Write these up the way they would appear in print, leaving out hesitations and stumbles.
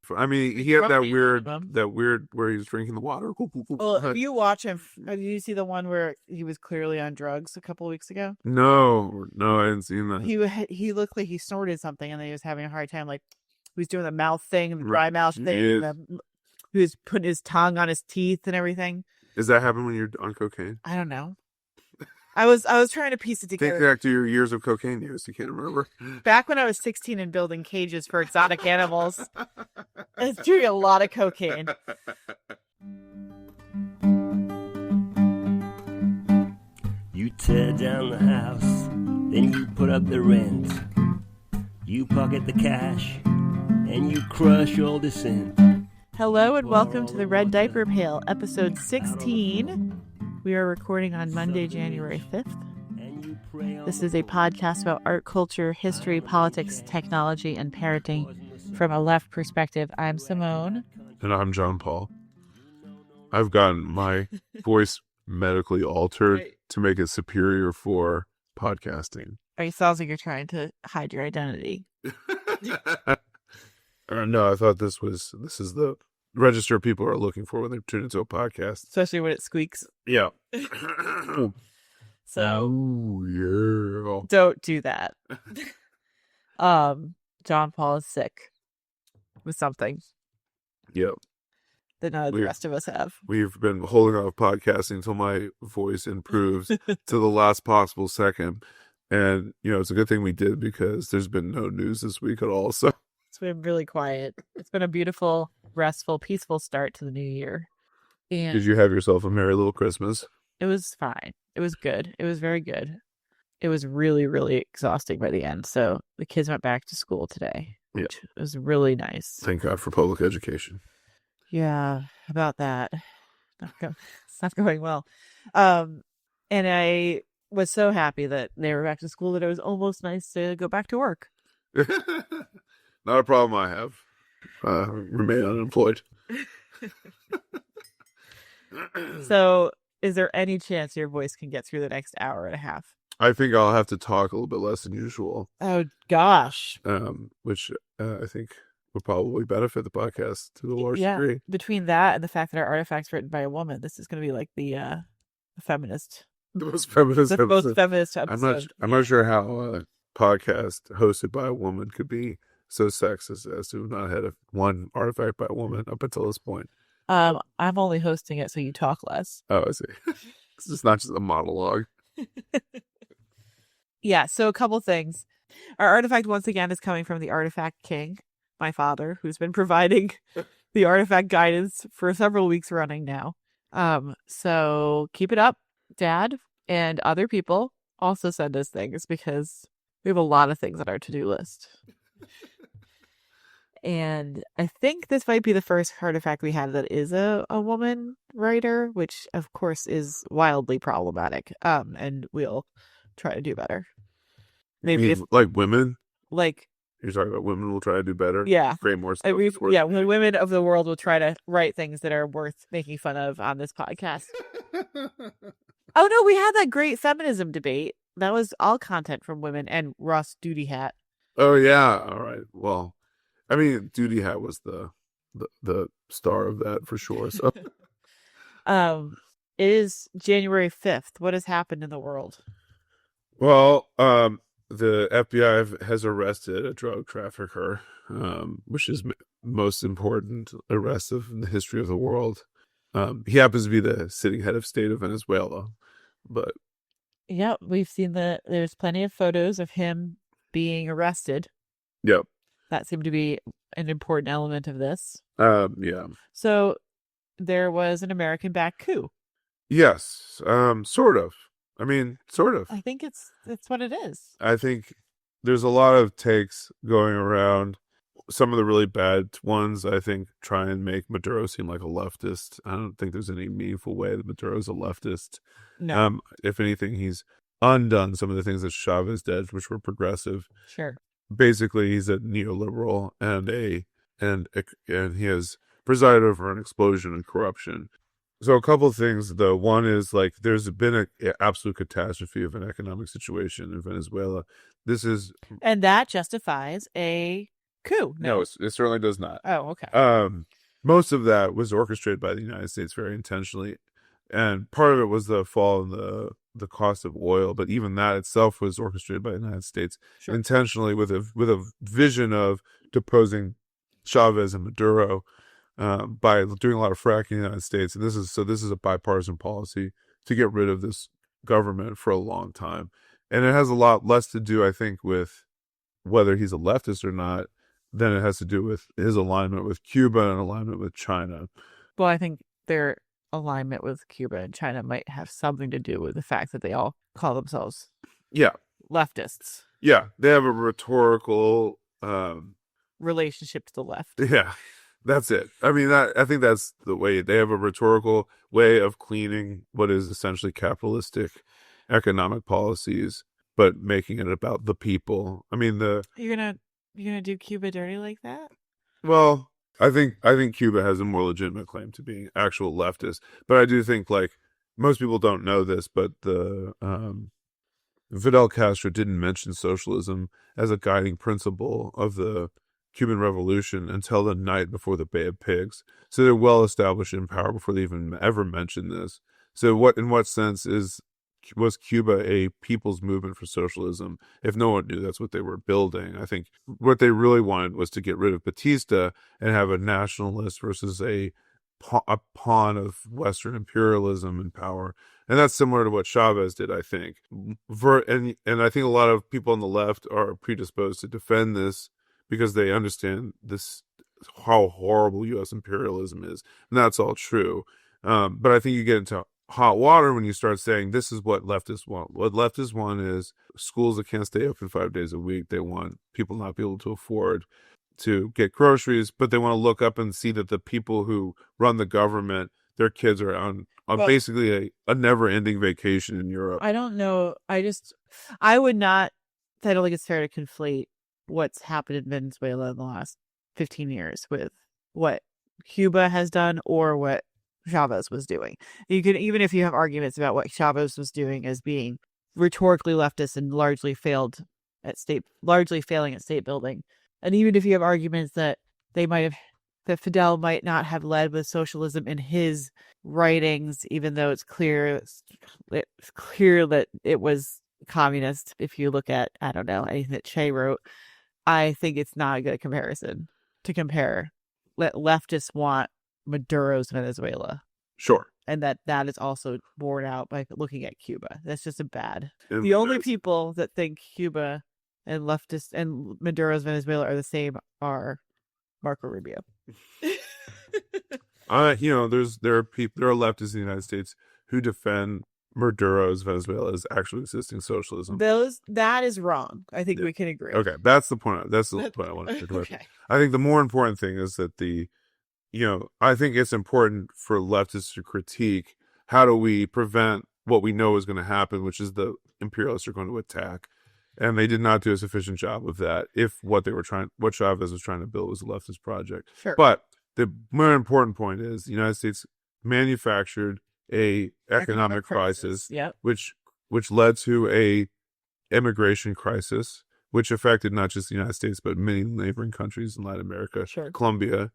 I mean, he had that weird where he was drinking the water. Well, if you watch him, did you see the one where he was clearly on drugs a couple of weeks ago? No, I hadn't seen that. He looked like he snorted something, and then he was having a hard time, like he was doing the mouth thing, the dry mouth thing. He was putting his tongue on his teeth and everything. Does that happen when you're on cocaine? I don't know. I was trying to piece it together. Think back to your years of cocaine use. You can't remember. Back when I was 16 and building cages for exotic animals, I was doing a lot of cocaine. You tear down the house, then you put up the rent. You pocket the cash, and you crush all dissent. Hello and welcome to the Red Diaper Pail, episode 16. We are recording on Monday, January 5th. This is a podcast about art, culture, history, politics, technology, and parenting from a left perspective. I'm Simone. And I'm John Paul. I've gotten my voice medically altered to make it superior for podcasting. It sounds like you're trying to hide your identity. No, I thought this is the register people are looking for when they tune into a podcast. Especially when it squeaks. Yeah. So yeah. Don't do that. John Paul is sick with something. Yep. That none of the rest of us have. We've been holding off podcasting until my voice improves to the last possible second. And, it's a good thing we did because there's been no news this week at all. So it's been really quiet. It's been a beautiful, restful, peaceful start to the new year. And did you have yourself a merry little Christmas? It was fine. It was good. It was very good. It was really, really exhausting by the end. So the kids went back to school today, which was really nice. Thank God for public education. Yeah, about that. It's not going well. And I was so happy that they were back to school that it was almost nice to go back to work. Not a problem I have. Remain unemployed. So, is there any chance your voice can get through the next hour and a half? I think I'll have to talk a little bit less than usual. Oh, gosh. Which I think would probably benefit the podcast to a large degree. Between that and the fact that our artifact's written by a woman, this is going to be like the feminist. The most feminist episode. I'm not sure how a podcast hosted by a woman could be so sexist as to not have had one artifact by a woman up until this point. I'm only hosting it so you talk less. Oh, I see. It's just not just a monologue. Yeah, so a couple things. Our artifact once again is coming from the Artifact King, my father, who's been providing the artifact guidance for several weeks running now. So keep it up, Dad, and other people also send us things because we have a lot of things on our to-do list. And I think this might be the first artifact we have that is a woman writer, which of course is wildly problematic. And we'll try to do better. Maybe like women? Like you're talking about women will try to do better? Yeah. Create more stuff. When women of the world will try to write things that are worth making fun of on this podcast. Oh no, we had that great feminism debate. That was all content from women and Ross Duty Hat. Oh yeah. All right. Well, I mean, Duty Hat was the star of that for sure. So, it is January 5th. What has happened in the world? Well, the FBI has arrested a drug trafficker, which is most important arrest in the history of the world. He happens to be the sitting head of state of Venezuela, but yeah, we've seen there's plenty of photos of him being arrested. Yep. That seemed to be an important element of this. Yeah. So there was an American-backed coup. Yes. Sort of. I mean, sort of. I think it's what it is. I think there's a lot of takes going around. Some of the really bad ones, I think, try and make Maduro seem like a leftist. I don't think there's any meaningful way that Maduro's a leftist. No. If anything, he's undone some of the things that Chavez did, which were progressive. Sure. Basically, he's a neoliberal and he has presided over an explosion in corruption. So a couple of things, though. One is like there's been an absolute catastrophe of an economic situation in Venezuela. And that justifies a coup? No, it certainly does not. Oh, okay. Most of that was orchestrated by the United States very intentionally, and part of it was the fall in the cost of oil. But even that itself was orchestrated by the United States intentionally, with a vision of deposing Chavez and Maduro by doing a lot of fracking in the United States. And this is a bipartisan policy to get rid of this government for a long time, and it has a lot less to do, I think, with whether he's a leftist or not than it has to do with his alignment with Cuba and alignment with China. Well, I think their alignment with Cuba and China might have something to do with the fact that they all call themselves leftists. Yeah, they have a rhetorical relationship to the left. Yeah, that's it. I mean, I think that's the way. They have a rhetorical way of cleaning what is essentially capitalistic economic policies, but making it about the people. I mean, you're gonna do Cuba dirty like that? Well, I think Cuba has a more legitimate claim to being actual leftist, but I do think, like, most people don't know this, but the Fidel Castro didn't mention socialism as a guiding principle of the Cuban Revolution until the night before the Bay of Pigs. So they're well established in power before they even ever mentioned this. So in what sense was Cuba a people's movement for socialism? If no one knew that's what they were building, I think what they really wanted was to get rid of Batista and have a nationalist versus a pawn of Western imperialism in power. And that's similar to what Chavez did, I think. And I think a lot of people on the left are predisposed to defend this because they understand how horrible U.S. imperialism is. And that's all true. But I think you get into hot water when you start saying this is what leftists want. What leftists want is schools that can't stay open 5 days a week. They want people not be able to afford to get groceries, but they want to look up and see that the people who run the government, their kids are on basically a never-ending vacation in Europe. I don't know. I don't think it's fair to conflate what's happened in Venezuela in the last 15 years with what Cuba has done or what Chavez was doing. You can, even if you have arguments about what Chavez was doing as being rhetorically leftist and largely failing at state building, and even if you have arguments that that Fidel might not have led with socialism in his writings, even though it's clear that it was communist. If you look at, I don't know, anything that Che wrote, I think it's not a good comparison to compare. Leftists want Maduro's Venezuela. Sure. And that is also borne out by looking at Cuba. That's just the only people that think Cuba and leftists and Maduro's Venezuela are the same are Marco Rubio. There are leftists in the United States who defend Maduro's Venezuela as actually existing socialism. That is wrong. I think we can agree. Okay, that's the point. That's the point I want to make. Okay. I think the more important thing is that I think it's important for leftists to critique how do we prevent what we know is going to happen, which is the imperialists are going to attack. And they did not do a sufficient job of that if what Chavez was trying to build was a leftist project. Sure. But the more important point is the United States manufactured a economic crisis, which led to a immigration crisis, which affected not just the United States, but many neighboring countries in Latin America, Colombia,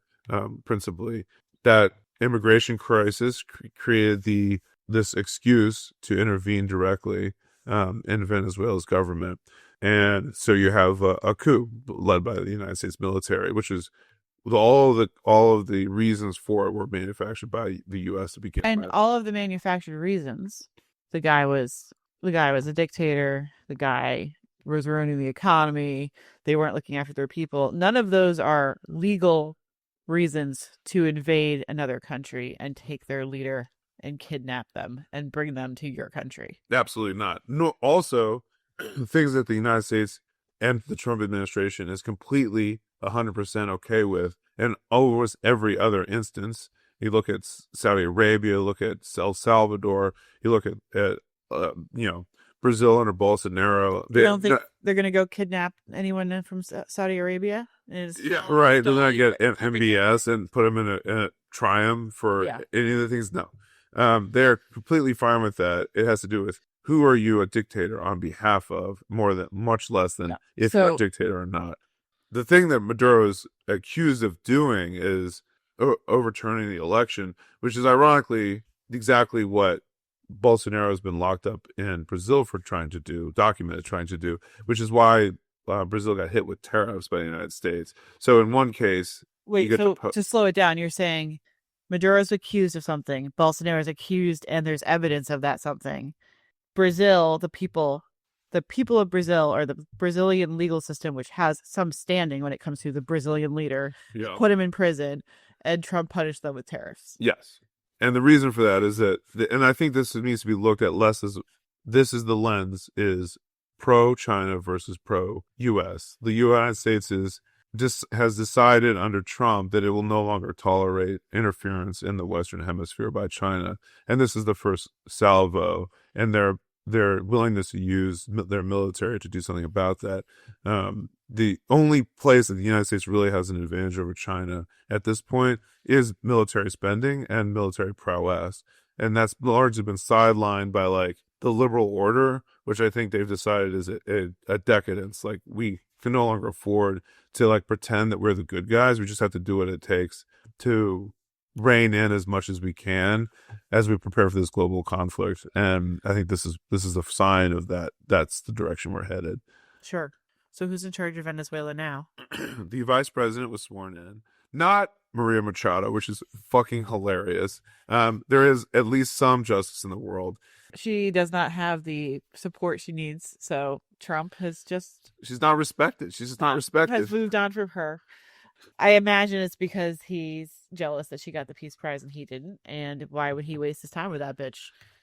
principally. That immigration crisis created this excuse to intervene directly in Venezuela's government. And so you have a coup led by the United States military, which is all of the reasons for it were manufactured by the U.S. to begin with. And all of the manufactured reasons, the guy was a dictator, the guy was ruining the economy, they weren't looking after their people. None of those are legal reasons to invade another country and take their leader and kidnap them and bring them to your country. Absolutely not. No. Also, things that the United States and the Trump administration is completely 100% okay with, and almost every other instance. You look at Saudi Arabia, look at El Salvador, you look at Brazil under Bolsonaro. You don't think they're going to go kidnap anyone from Saudi Arabia? Right. They're not get MBS and put them in a triumph for any of the things. No. They're completely fine with that. It has to do with who are you a dictator on behalf of, much less than if you're a dictator or not. the thing that Maduro is accused of doing is overturning the election, which is ironically exactly what Bolsonaro has been locked up in Brazil for documented trying to do, which is why Brazil got hit with tariffs by the United States. So in one case, wait, so to slow it down, you're saying Maduro's accused of something, Bolsonaro's accused, and there's evidence of that something. Brazil, the people of Brazil, or the Brazilian legal system, which has some standing when it comes to the Brazilian leader, put him in prison, and Trump punished them with tariffs. Yes. And the reason for that is that, and I think this needs to be looked at less as, this is the lens, is pro-China versus pro-U.S. The United States has decided under Trump that it will no longer tolerate interference in the Western Hemisphere by China. And this is the first salvo, and their willingness to use their military to do something about that. The only place that the United States really has an advantage over China at this point is military spending and military prowess. And that's largely been sidelined by like the liberal order, which I think they've decided is a decadence. Like, we can no longer afford to like pretend that we're the good guys. We just have to do what it takes to rein in as much as we can as we prepare for this global conflict. And I think this is a sign of that. That's the direction we're headed. Sure. So who's in charge of Venezuela now? The vice president was sworn in. Not Maria Machado, which is fucking hilarious. There is at least some justice in the world. She does not have the support she needs, so Trump has just... She's not respected. She's just not respected. Has moved on from her. I imagine it's because he's jealous that she got the Peace Prize and he didn't, and why would he waste his time with that bitch?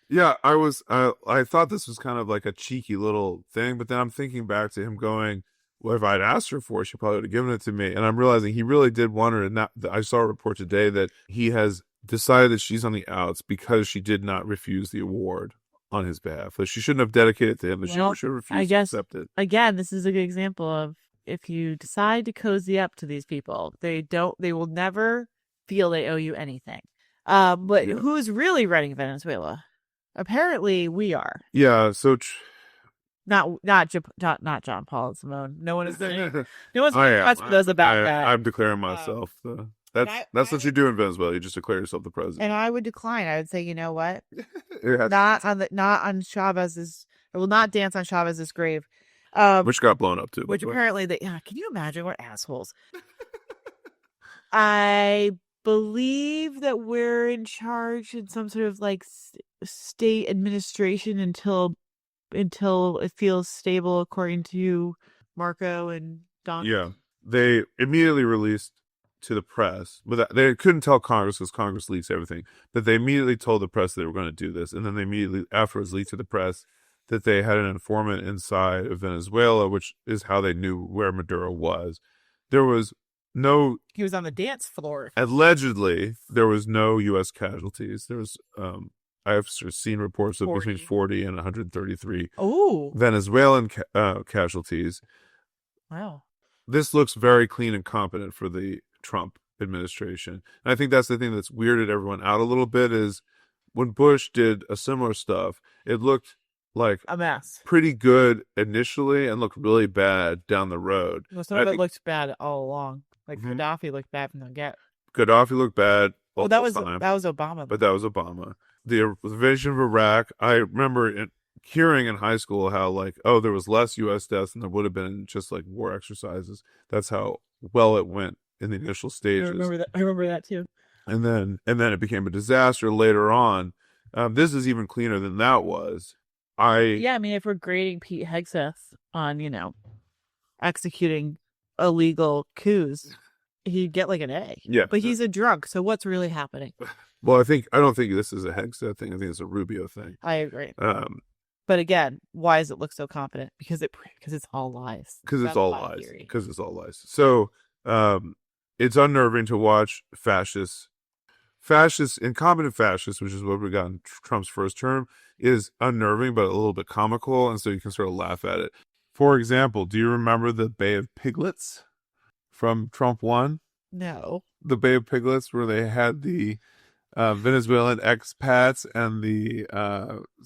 Yeah, I thought this was kind of like a cheeky little thing, but then I'm thinking back to him going, well, if I'd asked her for it, she probably would have given it to me. And I'm realizing he really did want her. And I saw a report today that he has decided that she's on the outs because she did not refuse the award on his behalf. That she shouldn't have dedicated it to him. That she should have refused to accept it. Again, this is a good example of, if you decide to cozy up to these people, they will never feel they owe you anything. But who's really running Venezuela? Apparently we are. Yeah, so not John Paul and Simone. No one is saying. No one's asking us about that. I'm declaring myself. That's what you do in Venezuela. You just declare yourself the president. And I would decline. I would say, you know what? not on Chavez's. I will not dance on Chavez's grave. Which got blown up too. Which apparently can you imagine what assholes? I believe that we're in charge in some sort of like state administration until it feels stable, according to Marco and Don. Yeah, they immediately released to the press, but they couldn't tell Congress because Congress leaks everything. But they immediately told the press they were going to do this, and then they immediately afterwards leaked to the press that they had an informant inside of Venezuela, which is how they knew where Maduro was. He was on the dance floor. Allegedly, there was no U.S. casualties. There was, I have seen reports of between 40 and 133 Venezuelan casualties. Wow. This looks very clean and competent for the Trump administration. And I think that's the thing that's weirded everyone out a little bit is when Bush did a similar stuff, it looked like a mess. Pretty good initially and looked really bad down the road. Well, some of it looked bad all along. Like Gaddafi looked bad from the get. Gaddafi looked bad. Well, that was Obama. But that was Obama. The invasion of Iraq, I remember hearing in high school how like, oh, there was less U.S. deaths than there would have been in just like war exercises. That's how well it went in the initial stages. I remember that too. And then it became a disaster later on. This is even cleaner than that was. I mean, if we're grading Pete Hegseth on, executing illegal coups, he'd get like an A. Yeah. But he's a drunk, so what's really happening? Well, I don't think this is a Hegseth thing. I think it's a Rubio thing. I agree. But again, why does it look so competent? Because it's all lies. Because it's all lies. So it's unnerving to watch fascists, incompetent fascists, which is what we got in Trump's first term, is unnerving, but a little bit comical, and so you can sort of laugh at it. For example, do you remember the Bay of Piglets from Trump 1? No. The Bay of Piglets, where they had the Venezuelan expats and the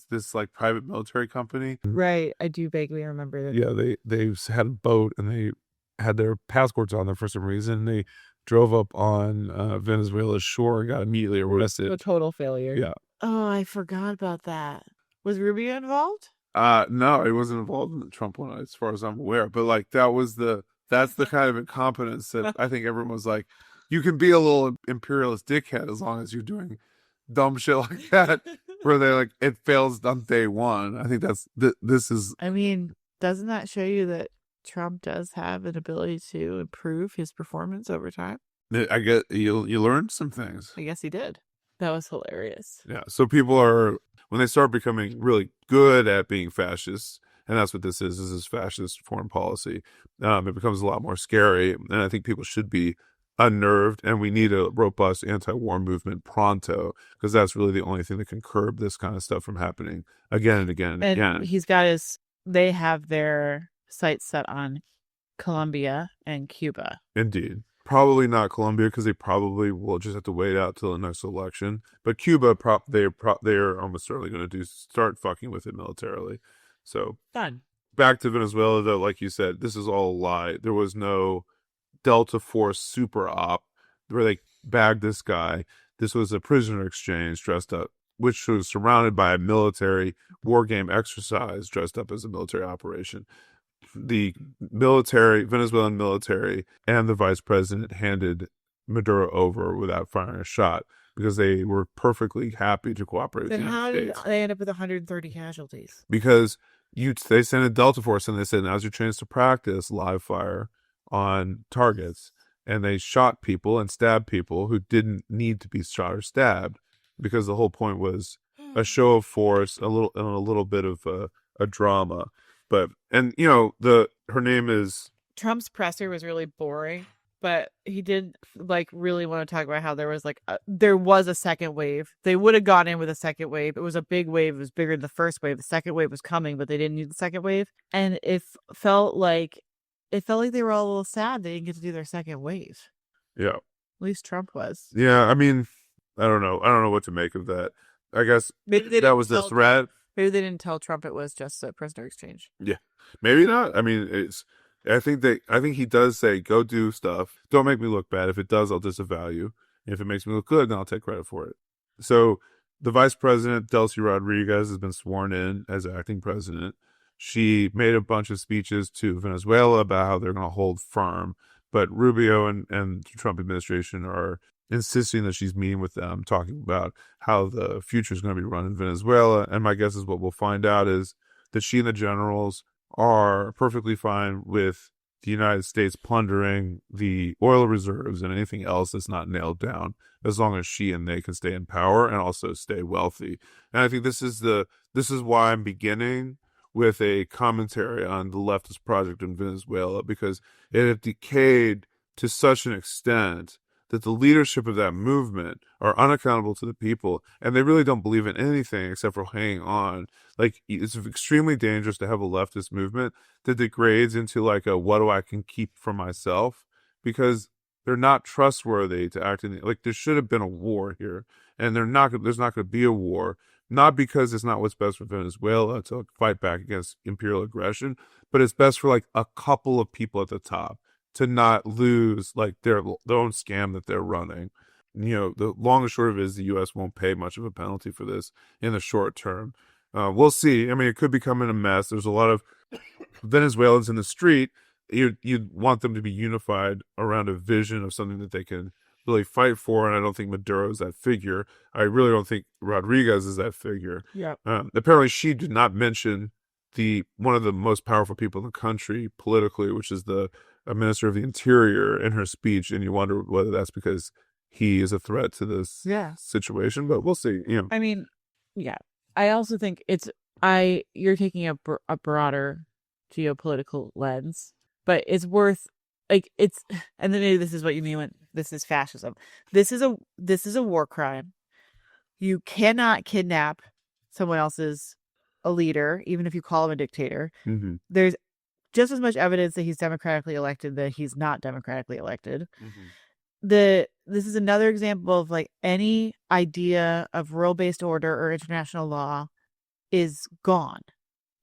this like private military company. Right, I do vaguely remember that. Yeah, they had a boat and they had their passports on them for some reason. They drove up on Venezuela's shore and got immediately arrested. A total failure. Yeah. Oh, I forgot about that. Was Rubio involved? No, he wasn't involved in the Trump one, as far as I'm aware. But like that's the kind of incompetence that I think everyone was like, you can be a little imperialist dickhead as long as you're doing dumb shit like that, where they like it fails on day one. I think this is. I mean, doesn't that show you that Trump does have an ability to improve his performance over time? I get you learned some things. I guess he did. That was hilarious. Yeah. So people are, when they start becoming really good at being fascists, and that's what this is fascist foreign policy, it becomes a lot more scary. And I think people should be unnerved, and we need a robust anti-war movement pronto, because that's really the only thing that can curb this kind of stuff from happening again and again and again. He's got they have their sights set on Colombia and Cuba. Indeed. Probably not Colombia, because they probably will just have to wait out till the next election. But Cuba, they are almost certainly going to start fucking with it militarily. So done. Back to Venezuela, though, like you said, this is all a lie. There was no Delta Force super op where they bagged this guy. This was a prisoner exchange dressed up, which was surrounded by a military war game exercise dressed up as a military operation. The Venezuelan military, and the vice president handed Maduro over without firing a shot because they were perfectly happy to cooperate with the United States. How did they end up with 130 casualties? Because they sent a Delta Force and they said, now's your chance to practice live fire on targets. And they shot people and stabbed people who didn't need to be shot or stabbed, because the whole point was a show of force, a little bit of a drama. But, and her name is... Trump's presser was really boring, but he did really want to talk about how there was a second wave. They would have gone in with a second wave. It was a big wave. It was bigger than the first wave. The second wave was coming, but they didn't need the second wave. And it felt like they were all a little sad they didn't get to do their second wave. Yeah. At least Trump was. Yeah, I mean, I don't know. I don't know what to make of that. I guess that was the threat. Maybe they didn't tell Trump it was just a prisoner exchange. Yeah, maybe not. I mean, I think he does say, go do stuff. Don't make me look bad. If it does, I'll disavow you. And if it makes me look good, then I'll take credit for it. So the vice president, Delcy Rodriguez, has been sworn in as acting president. She made a bunch of speeches to Venezuela about how they're going to hold firm. But Rubio and the Trump administration are insisting that she's meeting with them, talking about how the future is going to be run in Venezuela. And my guess is what we'll find out is that she and the generals are perfectly fine with the United States plundering the oil reserves and anything else that's not nailed down, as long as she and they can stay in power and also stay wealthy. And I think this is why I'm beginning with a commentary on the leftist project in Venezuela, because it had decayed to such an extent that the leadership of that movement are unaccountable to the people, and they really don't believe in anything except for hanging on. Like, it's extremely dangerous to have a leftist movement that degrades into like a what do I can keep for myself, because they're not trustworthy to act in like there should have been a war here, and there's not going to be a war, not because it's not what's best for Venezuela to fight back against imperial aggression, but it's best for like a couple of people at the top to not lose like their own scam that they're running. The long and short of it is the U.S. won't pay much of a penalty for this in the short term. We'll see. I mean, it could become a mess. There's a lot of Venezuelans in the street. You'd want them to be unified around a vision of something that they can really fight for, and I don't think Maduro is that figure. I really don't think Rodriguez is that figure. Yeah. Apparently, she did not mention one of the most powerful people in the country politically, which is the Minister of the Interior, in her speech, and you wonder whether that's because he is a threat to this situation, but we'll see. I mean, yeah. I also think you're taking a broader geopolitical lens, but it's worth and then maybe this is what you mean when this is fascism. This is a war crime. You cannot kidnap someone else's a leader, even if you call him a dictator. Mm-hmm. There's just as much evidence that he's democratically elected that he's not democratically elected. Mm-hmm. This is another example of like any idea of rule-based order or international law is gone.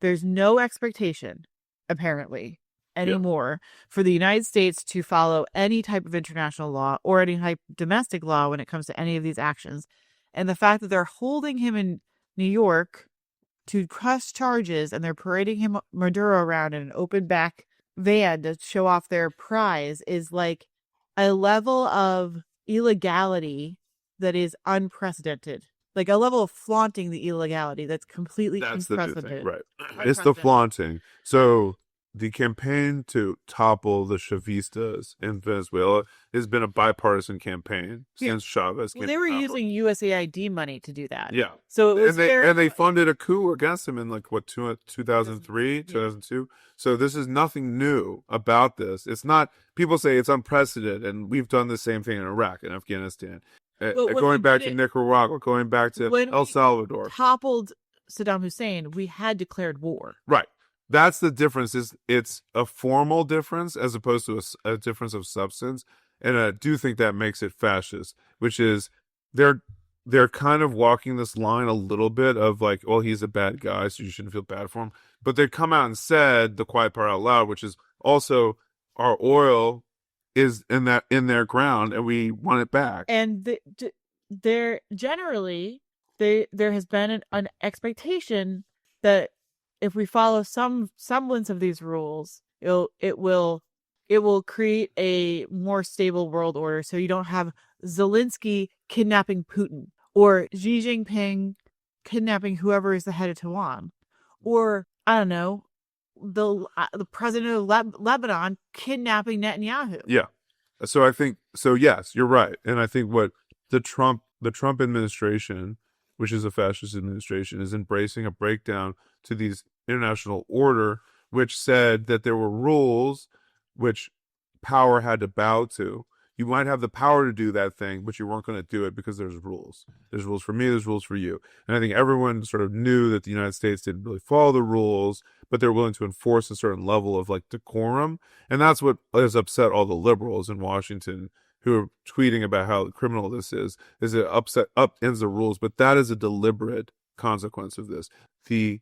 There's no expectation, apparently, anymore for the United States to follow any type of international law or any type of domestic law when it comes to any of these actions. And the fact that they're holding him in New York to press charges and they're parading him Maduro around in an open back van to show off their prize is like a level of illegality that is unprecedented. Like a level of flaunting the illegality that's completely unprecedented. The new thing, right? It's the flaunting. So the campaign to topple the Chavistas in Venezuela has been a bipartisan campaign since Chavez came. Well, they were using USAID money to do that. Yeah. So it was and they funded a coup against him in like 2003, 2002. So this is nothing new about this. It's not, people say it's unprecedented, and we've done the same thing in Iraq and Afghanistan. Going back to Nicaragua, going back to El Salvador. Toppled Saddam Hussein, we had declared war. Right. That's the difference. It's a formal difference as opposed to a difference of substance. And I do think that makes it fascist, which is they're kind of walking this line a little bit of like, well, he's a bad guy, so you shouldn't feel bad for him. But they come out and said the quiet part out loud, which is also our oil is in their ground and we want it back. And there generally there has been an expectation that if we follow some semblance of these rules, it will create a more stable world order. So you don't have Zelensky kidnapping Putin or Xi Jinping kidnapping whoever is the head of Taiwan, or I don't know, the president of Lebanon kidnapping Netanyahu. Yeah. So I think, yes, you're right. And I think what the Trump administration, which is a fascist administration, is embracing a breakdown to these international order, which said that there were rules which power had to bow to. You might have the power to do that thing, but you weren't going to do it because there's rules. There's rules for me, there's rules for you. And I think everyone sort of knew that the United States didn't really follow the rules, but they're willing to enforce a certain level of like decorum. And that's what has upset all the liberals in Washington who are tweeting about how criminal this is it upends the rules. But that is a deliberate consequence of this. The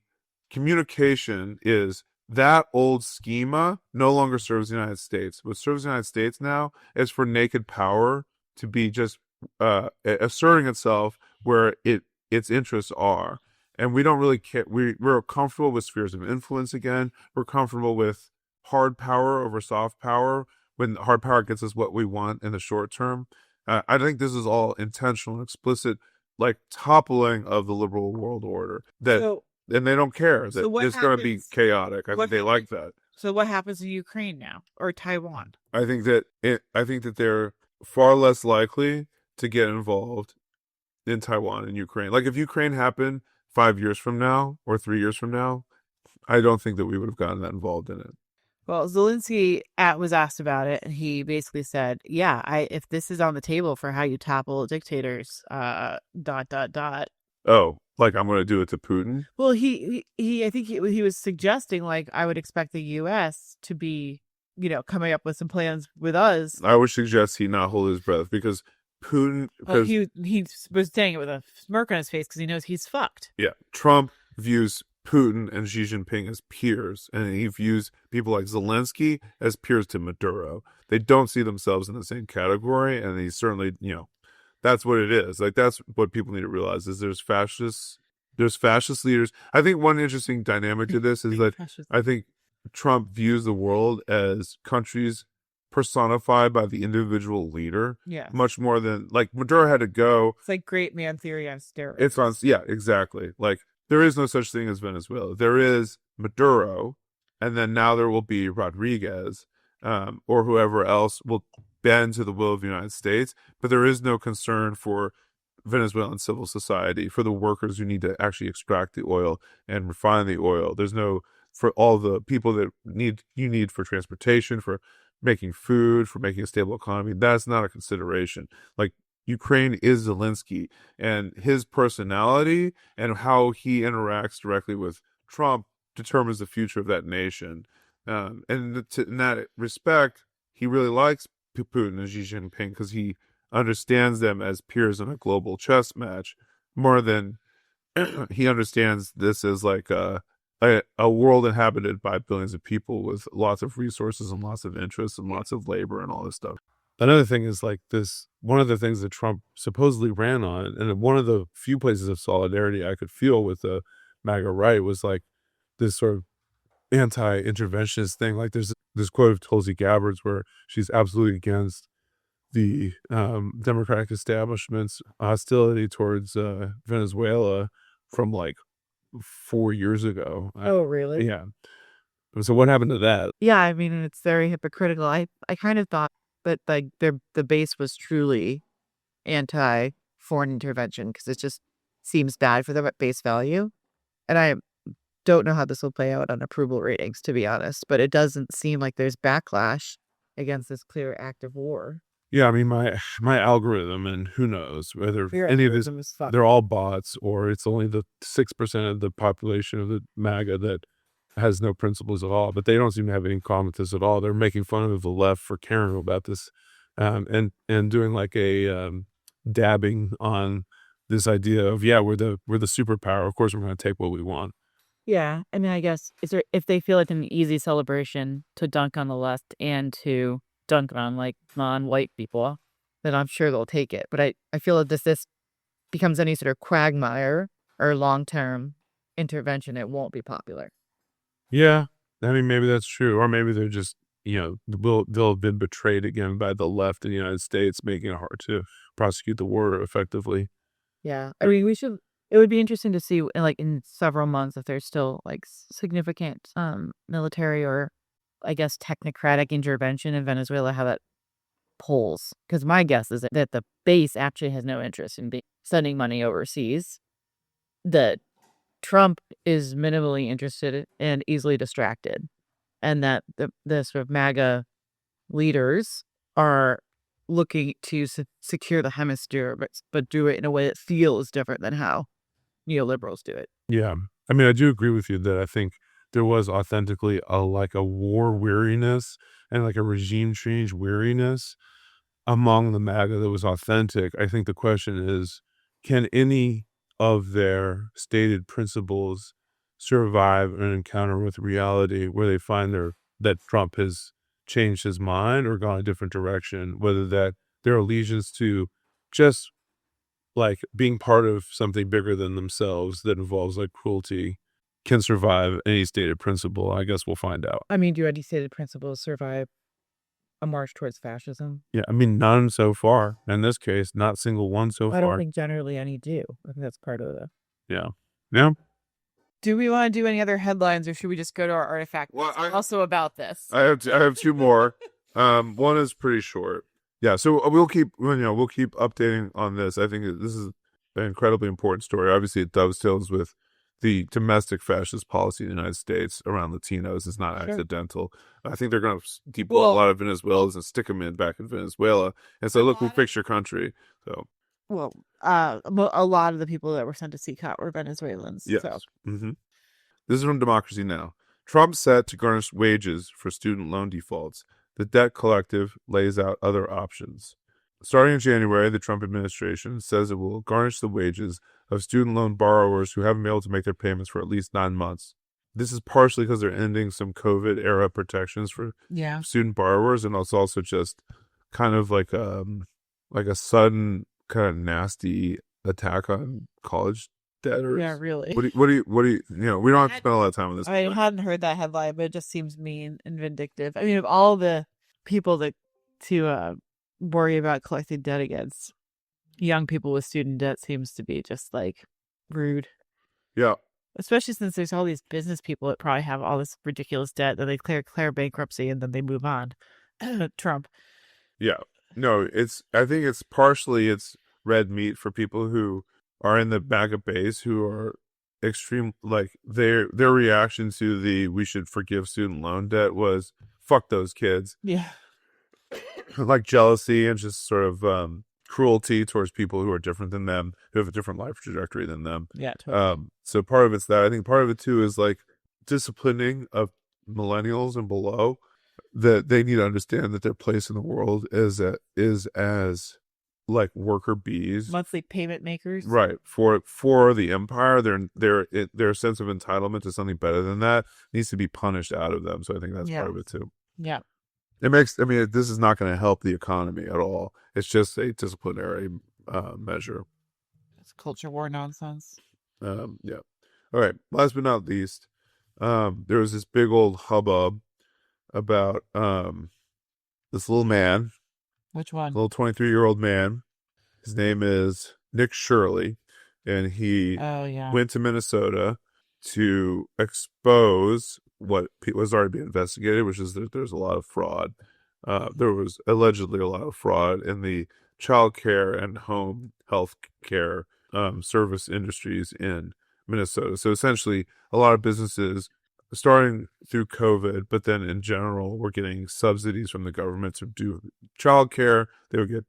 communication is that old schema no longer serves the United States. What serves the United States now is for naked power to be just asserting itself where its interests are. And we don't really care. We're comfortable with spheres of influence again. We're comfortable with hard power over soft power when hard power gets us what we want in the short term. I think this is all intentional and explicit, like toppling of the liberal world order. And they don't care that it's going to be chaotic. I think they like that. So what happens in Ukraine now or Taiwan? I think that they're far less likely to get involved in Taiwan and Ukraine. Like if Ukraine happened 5 years from now or 3 years from now, I don't think that we would have gotten that involved in it. Well, Zelensky was asked about it, and he basically said, "Yeah, if this is on the table for how you topple dictators, ... Oh, like I'm going to do it to Putin? Well, I think he was suggesting like I would expect the U.S. to be, coming up with some plans with us. I would suggest he not hold his breath because Putin. Well, he was saying it with a smirk on his face because he knows he's fucked. Yeah, Trump views Putin and Xi Jinping as peers, and he views people like Zelensky as peers to Maduro. They don't see themselves in the same category, and he certainly, that's what it is. Like that's what people need to realize is there's fascist leaders. I think one interesting dynamic to this is that I think Trump views the world as countries personified by the individual leader. Yeah. Much more than like Maduro had to go. It's like great man theory on steroids. It's on, yeah, exactly. Like there is no such thing as Venezuela. There is Maduro, and then now there will be Rodriguez, or whoever else will bend to the will of the United States, but there is no concern for Venezuelan civil society, for the workers who need to actually extract the oil and refine the oil. There's no, for all the people that you need for transportation, for making food, for making a stable economy. That's not a consideration. Like Ukraine is Zelensky, and his personality and how he interacts directly with Trump determines the future of that nation. And in that respect, he really likes Putin and Xi Jinping because he understands them as peers in a global chess match more than he understands this as like a world inhabited by billions of people with lots of resources and lots of interests and lots of labor and all this stuff. Another thing is like this, one of the things that Trump supposedly ran on, and one of the few places of solidarity I could feel with the MAGA right was like this sort of anti-interventionist thing. Like there's this quote of Tulsi Gabbard's where she's absolutely against the democratic establishment's hostility towards Venezuela from like 4 years ago. Oh, really? Yeah. So what happened to that? Yeah, I mean, it's very hypocritical. I kind of thought that like the base was truly anti foreign intervention because it just seems bad for them at face value. And I don't know how this will play out on approval ratings, to be honest, but it doesn't seem like there's backlash against this clear act of war. Yeah, I mean my algorithm, and who knows whether Your any of this, algorithm is fucked. they're all bots, or it's only the 6% of the population of the MAGA that has no principles at all. But they don't seem to have any common with this at all. They're making fun of the left for caring about this, and doing like a dabbing on this idea of, yeah, we're the superpower. Of course, we're going to take what we want. Yeah, I mean, I guess if they feel it's an easy celebration to dunk on the left and to dunk on like non-white people, then I'm sure they'll take it. But I feel that this becomes any sort of quagmire or long-term intervention, it won't be popular. Yeah, I mean maybe that's true, or maybe they're just they'll have been betrayed again by the left in the United States, making it hard to prosecute the war effectively. Yeah, I mean, it would be interesting to see in several months if there's still like significant military or I guess technocratic intervention in Venezuela, how that polls. Because my guess is that the base actually has no interest in sending money overseas. That Trump is minimally interested and easily distracted, and that the sort of MAGA leaders are looking to secure the hemisphere, but do it in a way that feels different than how neoliberals do it. Yeah, I mean I do agree with you that I think there was authentically a war weariness and like a regime change weariness among the MAGA that was authentic. I think the question is, can any of their stated principles survive an encounter with reality where they find that Trump has changed his mind or gone a different direction, whether that their allegiance to just like being part of something bigger than themselves that involves like cruelty can survive any stated principle. I guess we'll find out. I mean, do any stated principles survive a march towards fascism? Yeah, I mean, none so far. In this case, not single one so I don't far. think generally any do. I think that's part of the. Yeah. Yeah. Do we want to do any other headlines, or should we just go to our artifact? Well, Also about this. I have two more. One is pretty short. Yeah, so we'll keep updating on this. I think this is an incredibly important story. Obviously, it dovetails with the domestic fascist policy in the United States around Latinos. Is not accidental. I think they're going to deport a lot of Venezuelans and stick them back in Venezuela and say, "Look, we fixed your country." So, well, a lot of the people that were sent to CCOT were Venezuelans. yes. So. Mm-hmm. This is from Democracy Now! Trump set to garnish wages for student loan defaults. The Debt Collective lays out other options. Starting in January, the Trump administration says it will garnish the wages of student loan borrowers who haven't been able to make their payments for at least 9 months. This is partially because they're ending some COVID-era protections for student borrowers, and it's also just kind of like a sudden kind of nasty attack on college debtors. Yeah, really. What do you we don't have to spend a lot of time on this. I hadn't heard that headline, but it just seems mean and vindictive. I mean, of all the people to worry about collecting debt against, young people with student debt seems to be just like rude. Yeah. Especially since there's all these business people that probably have all this ridiculous debt that they declare bankruptcy and then they move on. Trump. Yeah. No, I think it's partially red meat for people who are in the MAGA base who are extreme, like their reaction to the we should forgive student loan debt was fuck those kids. Yeah. Like jealousy and just sort of cruelty towards people who are different than them, who have a different life trajectory than them. Yeah, totally. So part of it's that. I think part of it too is like disciplining of millennials and below, that they need to understand that their place in the world is as like worker bees, monthly payment makers. right, for the empire. Their sense of entitlement to something better than that needs to be punished out of them. So I think that's part of it too. Yeah. This is not going to help the economy at all. It's just a disciplinary measure. It's culture war nonsense. Yeah. All right. Last but not least, there was this big old hubbub about this little man. Which one? Little 23-year-old man. His name is Nick Shirley, and he went to Minnesota to expose what was already being investigated, which is that there's a lot of fraud. There was allegedly a lot of fraud in the child care and home health care service industries in Minnesota. So essentially, a lot of businesses, starting through COVID, but then in general, were getting subsidies from the government to do child care. They would get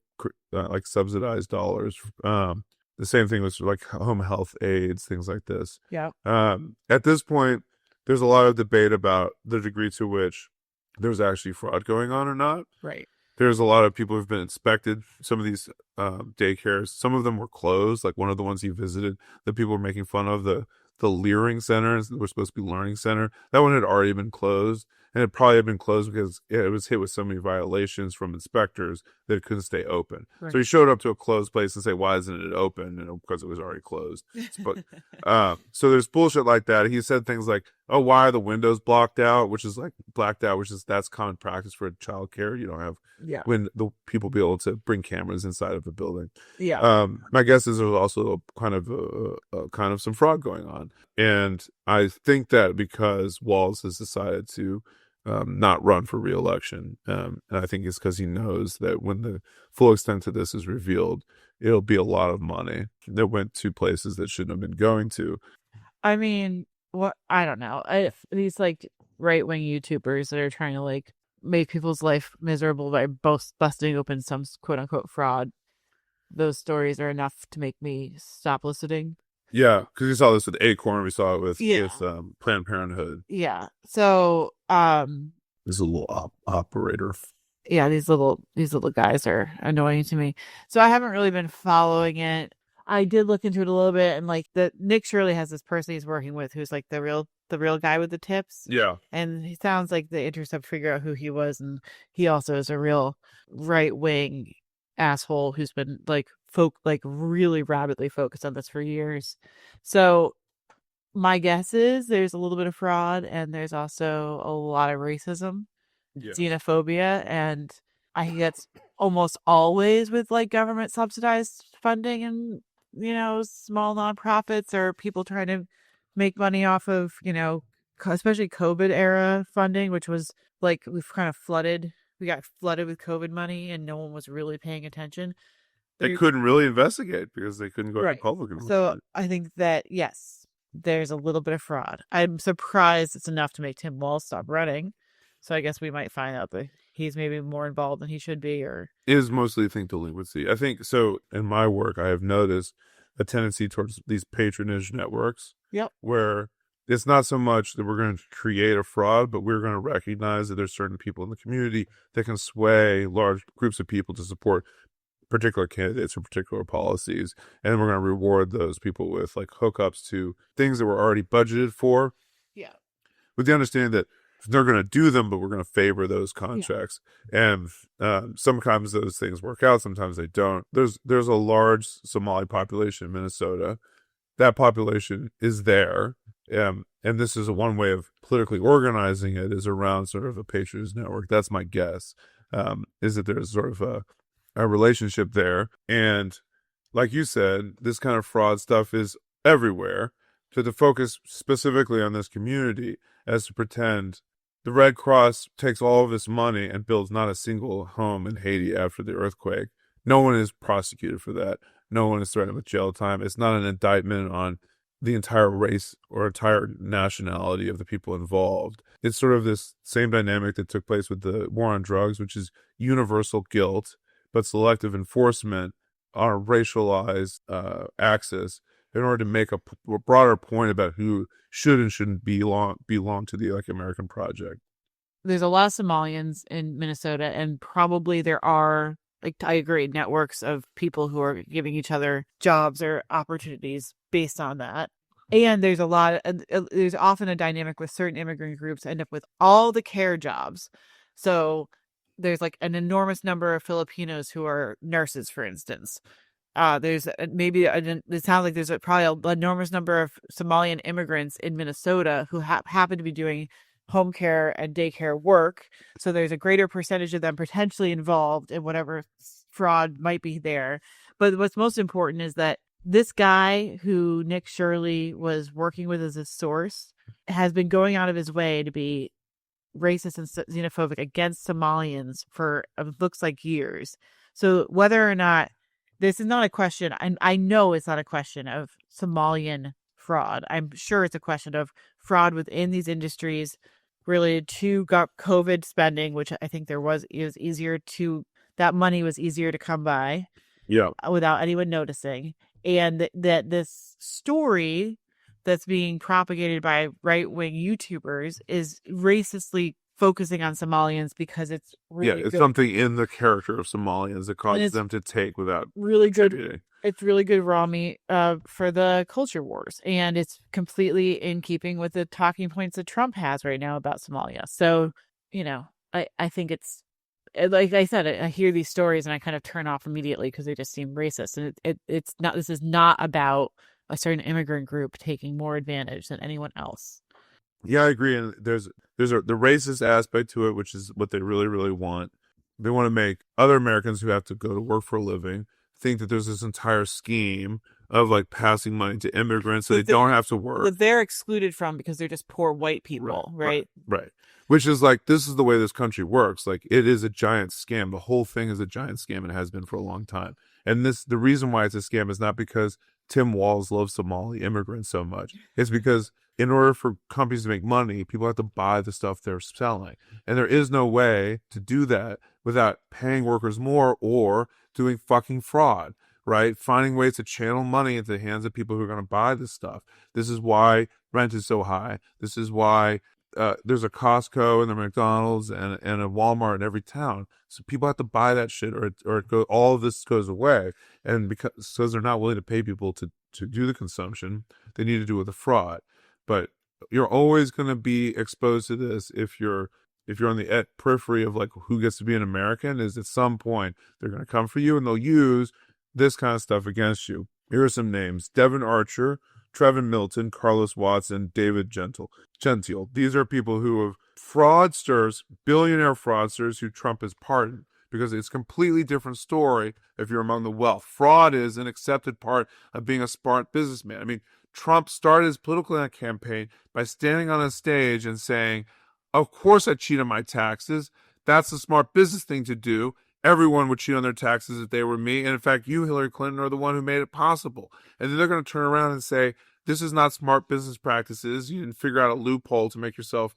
like subsidized dollars. The same thing with like home health aides, things like this. Yeah. At this point, there's a lot of debate about the degree to which there's actually fraud going on or not. Right. There's a lot of people who've been inspected. Some of these daycares, some of them were closed. Like one of the ones he visited, that people were making fun of, the Leering Center, were supposed to be Learning Center. That one had already been closed, and it probably had been closed because it was hit with so many violations from inspectors that it couldn't stay open. Right. So he showed up to a closed place and say, "Why isn't it open?" And because it was already closed. But so there's bullshit like that. He said things like, "Oh, why are the windows blocked out?" Which is like blacked out, that's common practice for childcare. You don't have when the people be able to bring cameras inside of the building. Yeah. My guess is there's also kind of some fraud going on. And I think that because Walz has decided to not run for re-election, and I think it's because he knows that when the full extent of this is revealed, it'll be a lot of money that went to places that shouldn't have been going to. I mean, I don't know. These like right-wing YouTubers that are trying to like make people's life miserable by busting open some quote-unquote fraud, those stories are enough to make me stop listening. Yeah, because we saw this with Acorn, we saw it with Planned Parenthood. Yeah. So this is a little operator. Yeah, these little guys are annoying to me. So I haven't really been following it. I did look into it a little bit, and like Nick Shirley has this person he's working with who's like the real guy with the tips. Yeah. And he sounds like the Intercept figured out who he was, and he also is a real right-wing asshole who's been like really rabidly focused on this for years. So my guess is there's a little bit of fraud, and there's also a lot of racism, xenophobia, and I think that's almost always with like government subsidized funding and small nonprofits or people trying to make money off of especially COVID era funding, which was like we got flooded with COVID money and no one was really paying attention. They couldn't really investigate because they couldn't go to public. So I think that, yes, there's a little bit of fraud. I'm surprised it's enough to make Tim Walz stop running. So I guess we might find out that he's maybe more involved than he should be. Or it is mostly, I think, delinquency. I think so. In my work, I have noticed a tendency towards these patronage networks. Yep. Where it's not so much that we're going to create a fraud, but we're going to recognize that there's certain people in the community that can sway large groups of people to support particular candidates or particular policies, and we're going to reward those people with like hookups to things that were already budgeted for. Yeah. With the understanding that they're going to do them, but we're going to favor those contracts. Yeah. And sometimes those things work out, sometimes they don't. There's a large Somali population in Minnesota. That population is there. And this is one way of politically organizing it, is around sort of a patronage network. That's my guess, is that there's sort of a relationship there. And like you said, this kind of fraud stuff is everywhere. So to focus specifically on this community as to pretend the Red Cross takes all of this money and builds not a single home in Haiti after the earthquake. No one is prosecuted for that. No one is threatened with jail time. It's not an indictment on the entire race or entire nationality of the people involved. It's sort of this same dynamic that took place with the war on drugs, which is universal guilt, but selective enforcement on a racialized axis in order to make a broader point about who should and shouldn't belong to the American project. There's a lot of Somalians in Minnesota, and probably there are like I agree, networks of people who are giving each other jobs or opportunities based on that. And there's there's often a dynamic with certain immigrant groups end up with all the care jobs. So there's like an enormous number of Filipinos who are nurses, for instance. There's it sounds like there's probably an enormous number of Somalian immigrants in Minnesota who happen to be doing home care and daycare work. So there's a greater percentage of them potentially involved in whatever fraud might be there. But what's most important is that this guy who Nick Shirley was working with as a source has been going out of his way to be racist and xenophobic against Somalians for looks like years. So whether or not this is not a question, I know it's not a question of Somalian fraud. I'm sure it's a question of fraud within these industries related to COVID spending, which I think that money was easier to come by. Yeah. Without anyone noticing. And that this story that's being propagated by right-wing YouTubers is racistly focusing on Somalians because it's really it's something in the character of Somalians that causes them to take without really good. contributing. It's really good raw meat for the culture wars, and it's completely in keeping with the talking points that Trump has right now about Somalia. So, I think it's, like I said, I hear these stories and I kind of turn off immediately because they just seem racist. And it's not. This is not about a certain immigrant group taking more advantage than anyone else. Yeah, I agree. And there's the racist aspect to it, which is what they really, really want. They want to make other Americans who have to go to work for a living think that there's this entire scheme of like passing money to immigrants so they don't have to work. That they're excluded from because they're just poor white people, right? Right. Which is like, this is the way this country works. Like, it is a giant scam. The whole thing is a giant scam and has been for a long time. And the reason why it's a scam is not because Tim Walz loves Somali immigrants so much. It's because in order for companies to make money, people have to buy the stuff they're selling. And there is no way to do that without paying workers more or doing fucking fraud, right? Finding ways to channel money into the hands of people who are going to buy this stuff. This is why rent is so high. This is why there's a Costco and a McDonald's and a Walmart in every town. So people have to buy that shit all of this goes away. And because they're not willing to pay people to do the consumption, they need to do it with a fraud. But you're always going to be exposed to this if you're on the periphery of like who gets to be an American. Is at some point they're going to come for you and they'll use this kind of stuff against you. Here are some names: Devin Archer, Trevin Milton, Carlos Watson, David Gentile. These are people who are fraudsters, billionaire fraudsters who Trump has pardoned, because it's a completely different story if you're among the wealth. Fraud is an accepted part of being a smart businessman. I mean, Trump started his political campaign by standing on a stage and saying, of course I cheat on my taxes. That's the smart business thing to do. Everyone would cheat on their taxes if they were me. And in fact, you, Hillary Clinton, are the one who made it possible. And then they're going to turn around and say, this is not smart business practices. You didn't figure out a loophole to make yourself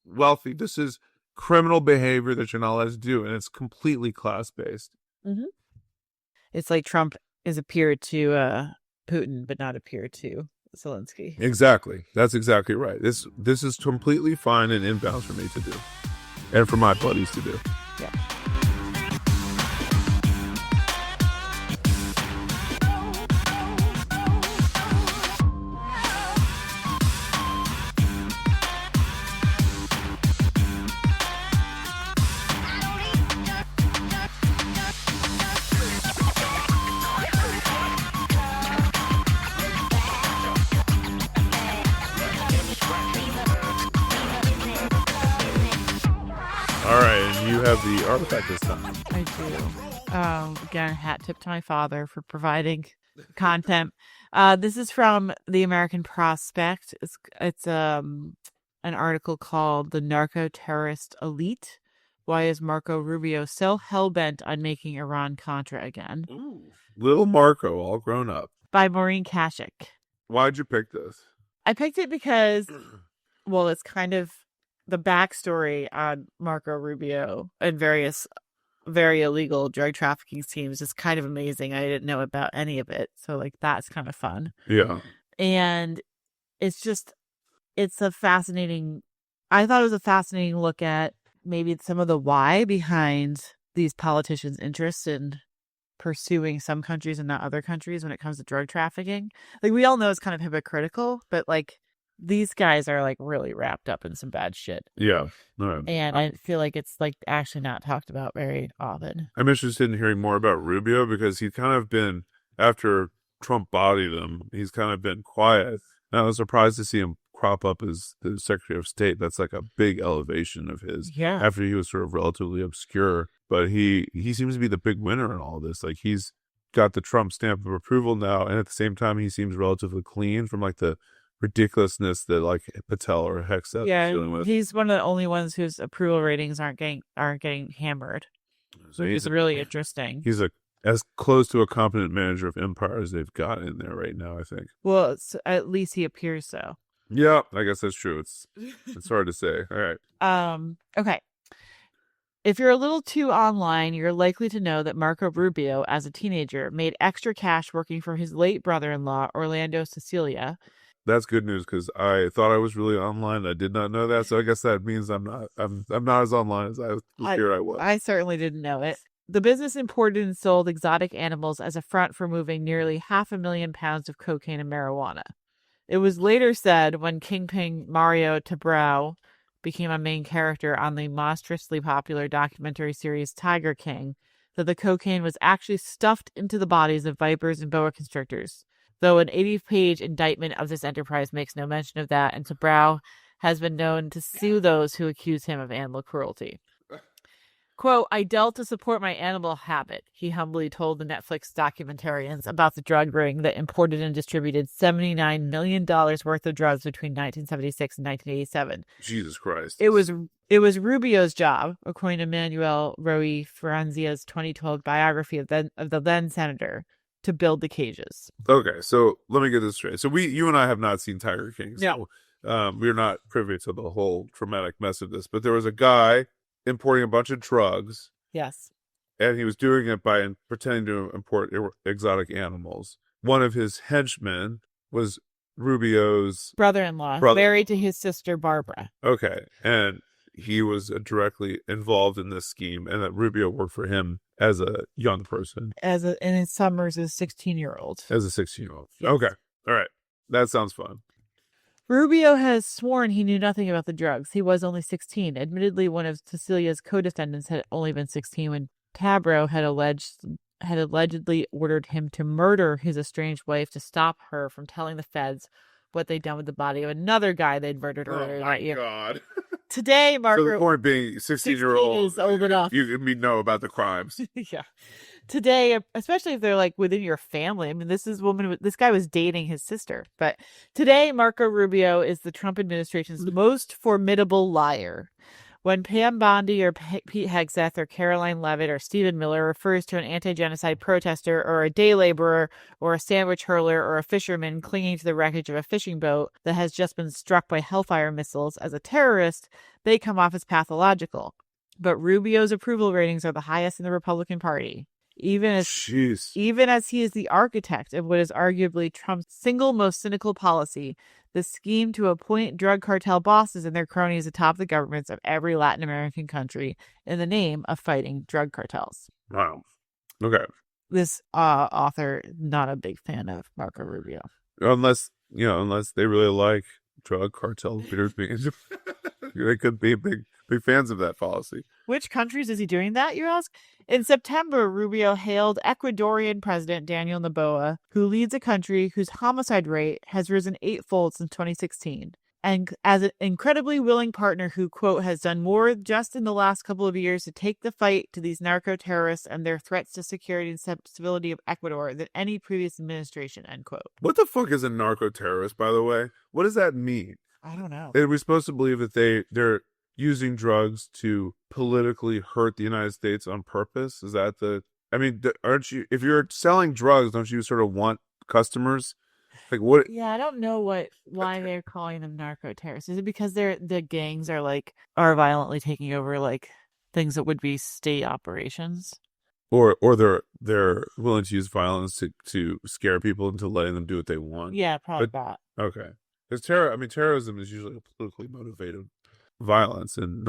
wealthy. This is criminal behavior that you're not allowed to do. And it's completely class-based. Mm-hmm. It's like Trump is a peer to Putin, but not a peer to Zelensky. Exactly. That's exactly right. This is completely fine and inbounds for me to do. And for my buddies to do. Yeah. Have the artifact this time. I do. Again, hat tip to my father for providing content. This is from the American Prospect. It's an article called "The Narco-Terrorist Elite: Why is Marco Rubio so hell-bent on making Iran-Contra again?" Ooh. Little Marco, all grown up. By Maureen Tkacik. Why'd you pick this? I picked it because, well, it's kind of the backstory on Marco Rubio and various very illegal drug trafficking schemes is kind of amazing. I didn't know about any of it. So like, that's kind of fun. Yeah. And I thought it was a fascinating look at maybe some of the why behind these politicians' interests in pursuing some countries and not other countries when it comes to drug trafficking. Like, we all know it's kind of hypocritical, but like these guys are like really wrapped up in some bad shit. Yeah. All right. And I feel like it's like actually not talked about very often. I'm interested in hearing more about Rubio because he's kind of been, after Trump bodied him, he's kind of been quiet. And I was surprised to see him crop up as the Secretary of State. That's like a big elevation of his. Yeah. After he was sort of relatively obscure. But he seems to be the big winner in all this. Like, he's got the Trump stamp of approval now. And at the same time, he seems relatively clean from like the ridiculousness that like Patel or Hegseth is dealing with. He's one of the only ones whose approval ratings aren't getting hammered. So It's really interesting. He's as close to a competent manager of empire as they've got in there right now, I think. Well, at least he appears so. Yeah, I guess that's true. It's hard to say. All right. Okay. If you're a little too online, you're likely to know that Marco Rubio, as a teenager, made extra cash working for his late brother-in-law, Orlando Sicilia. That's good news because I thought I was really online. I did not know that, so I guess that means I'm not as online as I feared I was. I certainly didn't know it. The business imported and sold exotic animals as a front for moving nearly 500,000 pounds of cocaine and marijuana. It was later said, when Kingpin Mario Tabrao became a main character on the monstrously popular documentary series Tiger King, that the cocaine was actually stuffed into the bodies of vipers and boa constrictors, though an 80-page indictment of this enterprise makes no mention of that, and Tabrao has been known to sue those who accuse him of animal cruelty. Quote, "I dealt to support my animal habit," he humbly told the Netflix documentarians about the drug ring that imported and distributed $79 million worth of drugs between 1976 and 1987. Jesus Christ. It was Rubio's job, according to Manuel Rui Franzia's 2012 biography of the then senator, to build the cages. Okay, so let me get this straight. So you and I have not seen Tiger King. So, we're not privy to the whole traumatic mess of this. But there was a guy importing a bunch of drugs. Yes. And he was doing it by pretending to import exotic animals. One of his henchmen was Rubio's brother-in-law, married to his sister Barbara. Okay, and he was directly involved in this scheme, and that Rubio worked for him as a young person. In his summers as a 16-year-old. As a 16-year-old. Yes. Okay, all right. That sounds fun. Rubio has sworn he knew nothing about the drugs. He was only 16. Admittedly, one of Cecilia's co-defendants had only been 16 when Tabrao had allegedly ordered him to murder his estranged wife to stop her from telling the feds what they'd done with the body of another guy they'd murdered earlier that year. Oh, my God. Today, Margaret... So the point being, 16-year-old is old enough. You know about the crimes. Yeah. Today, especially if they're like within your family. I mean, this guy was dating his sister. But today, Marco Rubio is the Trump administration's most formidable liar. When Pam Bondi or Pete Hegseth or Caroline Levitt or Stephen Miller refers to an anti-genocide protester or a day laborer or a sandwich hurler or a fisherman clinging to the wreckage of a fishing boat that has just been struck by Hellfire missiles as a terrorist, they come off as pathological. But Rubio's approval ratings are the highest in the Republican Party. Even as he is the architect of what is arguably Trump's single most cynical policy, the scheme to appoint drug cartel bosses and their cronies atop the governments of every Latin American country in the name of fighting drug cartels. Wow. Okay. This author, not a big fan of Marco Rubio. Unless they really like drug cartel leaders being, they could be big fans of that policy. Which countries is he doing that, you ask? In September, Rubio hailed Ecuadorian President Daniel Noboa, who leads a country whose homicide rate has risen 8-fold since 2016, and as an incredibly willing partner who, quote, has done more just in the last couple of years to take the fight to these narco-terrorists and their threats to security and stability of Ecuador than any previous administration, end quote. What the fuck is a narco-terrorist, by the way? What does that mean? I don't know. Are we supposed to believe that they're using drugs to politically hurt the United States on purpose? Is that aren't you, if you're selling drugs, don't you sort of want customers? Like what? Yeah, I don't know why they're calling them narco-terrorists. Is it because the gangs are violently taking over like things that would be state operations? Or they're willing to use violence to scare people into letting them do what they want? Yeah, probably that. Okay. Because terrorism is usually a politically motivated violence, and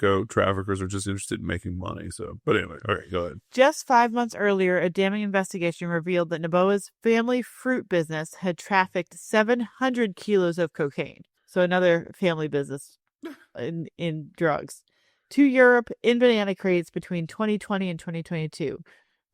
narco traffickers are just interested in making money. So, but anyway, all right, go ahead. Just 5 months earlier, a damning investigation revealed that Noboa's family fruit business had trafficked 700 kilos of cocaine. So another family business in drugs to Europe in banana crates between 2020 and 2022.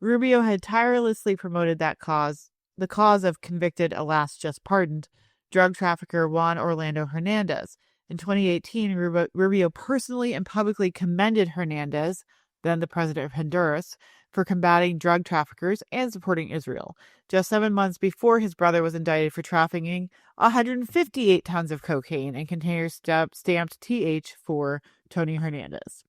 Rubio had tirelessly promoted the cause of convicted, alas, just pardoned, drug trafficker Juan Orlando Hernandez. In 2018, Rubio personally and publicly commended Hernandez, then the president of Honduras, for combating drug traffickers and supporting Israel. Just 7 months before his brother was indicted for trafficking 158 tons of cocaine and containers stamped TH for Tony Hernandez.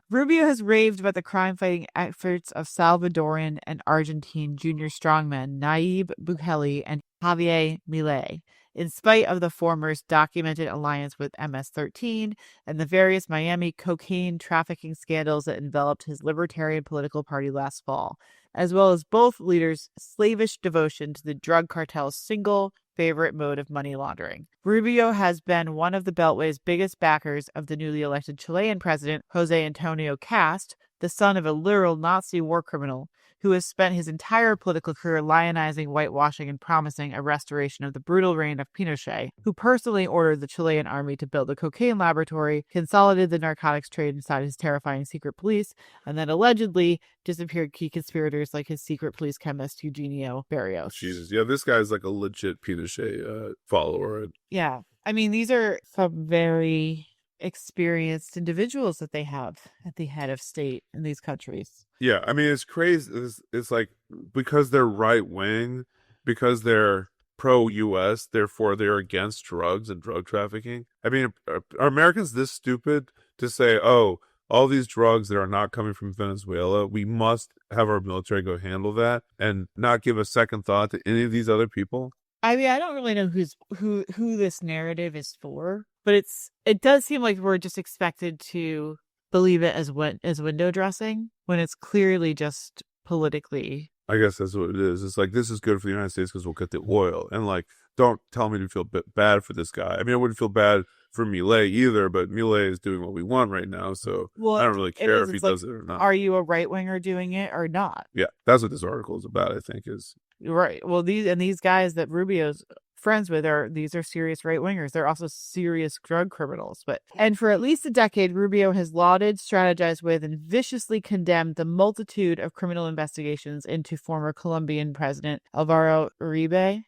Rubio has raved about the crime-fighting efforts of Salvadoran and Argentine junior strongmen Nayib Bukele and Javier Milei, in spite of the former's documented alliance with MS-13 and the various Miami cocaine trafficking scandals that enveloped his Libertarian political party last fall, as well as both leaders' slavish devotion to the drug cartel's single favorite mode of money laundering. Rubio has been one of the Beltway's biggest backers of the newly elected Chilean president, Jose Antonio Cast, the son of a literal Nazi war criminal, who has spent his entire political career lionizing, whitewashing, and promising a restoration of the brutal reign of Pinochet, who personally ordered the Chilean army to build a cocaine laboratory, consolidated the narcotics trade inside his terrifying secret police, and then allegedly disappeared key conspirators like his secret police chemist Eugenio Barrios. Jesus, yeah, this guy's like a legit Pinochet follower. Yeah, I mean, these are some very experienced individuals that they have at the head of state in these countries. Yeah, I mean, it's crazy. It's like, because they're right wing, because they're pro-US, therefore they're against drugs and drug trafficking. I mean, are Americans this stupid to say, oh, all these drugs that are not coming from Venezuela, we must have our military go handle that and not give a second thought to any of these other people? I mean, I don't really know who this narrative is for, but it does seem like we're just expected to believe it as window dressing when it's clearly just politically. I guess that's what it is. It's like, this is good for the United States because we'll get the oil. And like, don't tell me to feel bad for this guy. I mean, I wouldn't feel bad for Milei either, but Milei is doing what we want right now. So I don't really care if he does it or not. Are you a right winger doing it or not? Yeah, that's what this article is about, I think, is. Right. Well, these guys that Rubio's friends with are serious right wingers. They're also serious drug criminals. And for at least a decade, Rubio has lauded, strategized with, and viciously condemned the multitude of criminal investigations into former Colombian President Alvaro Uribe.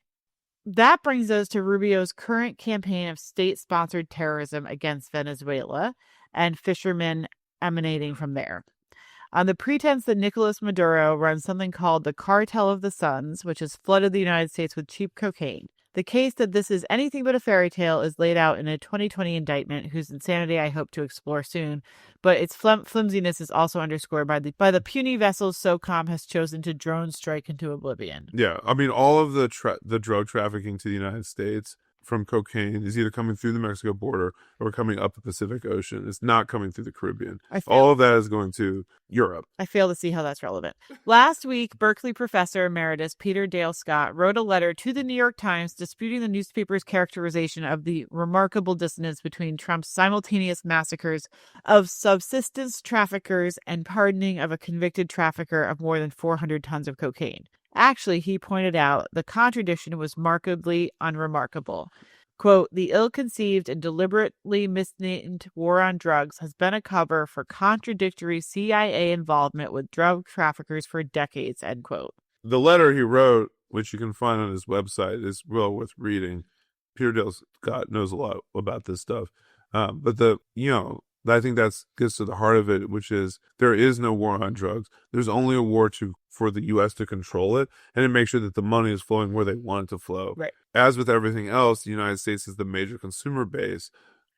That brings us to Rubio's current campaign of state-sponsored terrorism against Venezuela and fishermen emanating from there. On the pretense that Nicolas Maduro runs something called the Cartel of the Suns, which has flooded the United States with cheap cocaine. The case that this is anything but a fairy tale is laid out in a 2020 indictment, whose insanity I hope to explore soon, but its flimsiness is also underscored by the puny vessels SOCOM has chosen to drone strike into oblivion. Yeah, I mean, all of the drug trafficking to the United States from cocaine is either coming through the Mexico border or coming up the Pacific Ocean. It's not coming through the Caribbean. All of that is going to Europe. I fail to see how that's relevant. Last week, Berkeley professor emeritus Peter Dale Scott wrote a letter to the New York Times disputing the newspaper's characterization of the remarkable dissonance between Trump's simultaneous massacres of subsistence traffickers and pardoning of a convicted trafficker of more than 400 tons of cocaine. Actually, he pointed out, the contradiction was markedly unremarkable. Quote, the ill-conceived and deliberately misnamed war on drugs has been a cover for contradictory CIA involvement with drug traffickers for decades, end quote. The letter he wrote, which you can find on his website, is well worth reading. Peter Dale Scott knows a lot about this stuff. But I think that gets to the heart of it, which is there is no war on drugs. There's only a war for the U.S. to control it and to make sure that the money is flowing where they want it to flow. Right. As with everything else, the United States is the major consumer base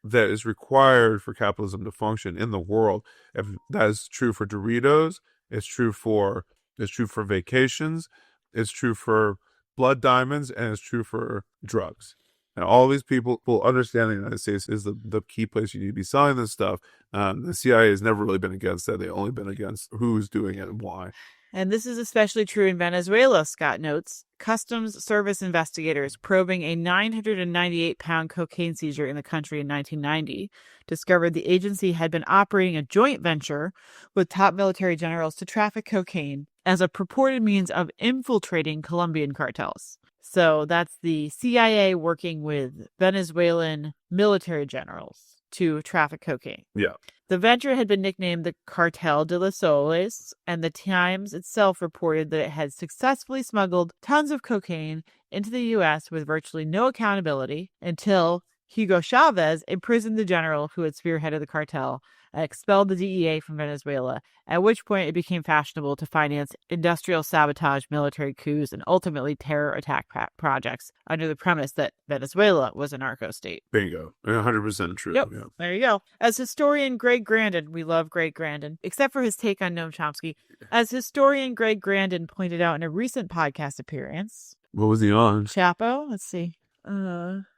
that is required for capitalism to function in the world. If that is true for Doritos, it's true for vacations, it's true for blood diamonds, and it's true for drugs. And all these people will understand the United States is the key place you need to be selling this stuff. The CIA has never really been against that. They've only been against who's doing it and why. And this is especially true in Venezuela, Scott notes. Customs Service investigators probing a 998-pound cocaine seizure in the country in 1990 discovered the agency had been operating a joint venture with top military generals to traffic cocaine as a purported means of infiltrating Colombian cartels. So that's the CIA working with Venezuelan military generals to traffic cocaine. Yeah. The venture had been nicknamed the Cartel de los Soles, and the Times itself reported that it had successfully smuggled tons of cocaine into the U.S. with virtually no accountability until Hugo Chavez imprisoned the general who had spearheaded the cartel and expelled the DEA from Venezuela, at which point it became fashionable to finance industrial sabotage, military coups, and ultimately terror attack projects under the premise that Venezuela was a narco state. Bingo. 100% true. Yep. Yeah. There you go. As historian Greg Grandin, we love Greg Grandin, except for his take on Noam Chomsky. As historian Greg Grandin pointed out in a recent podcast appearance. What was he on? Chapo? Let's see.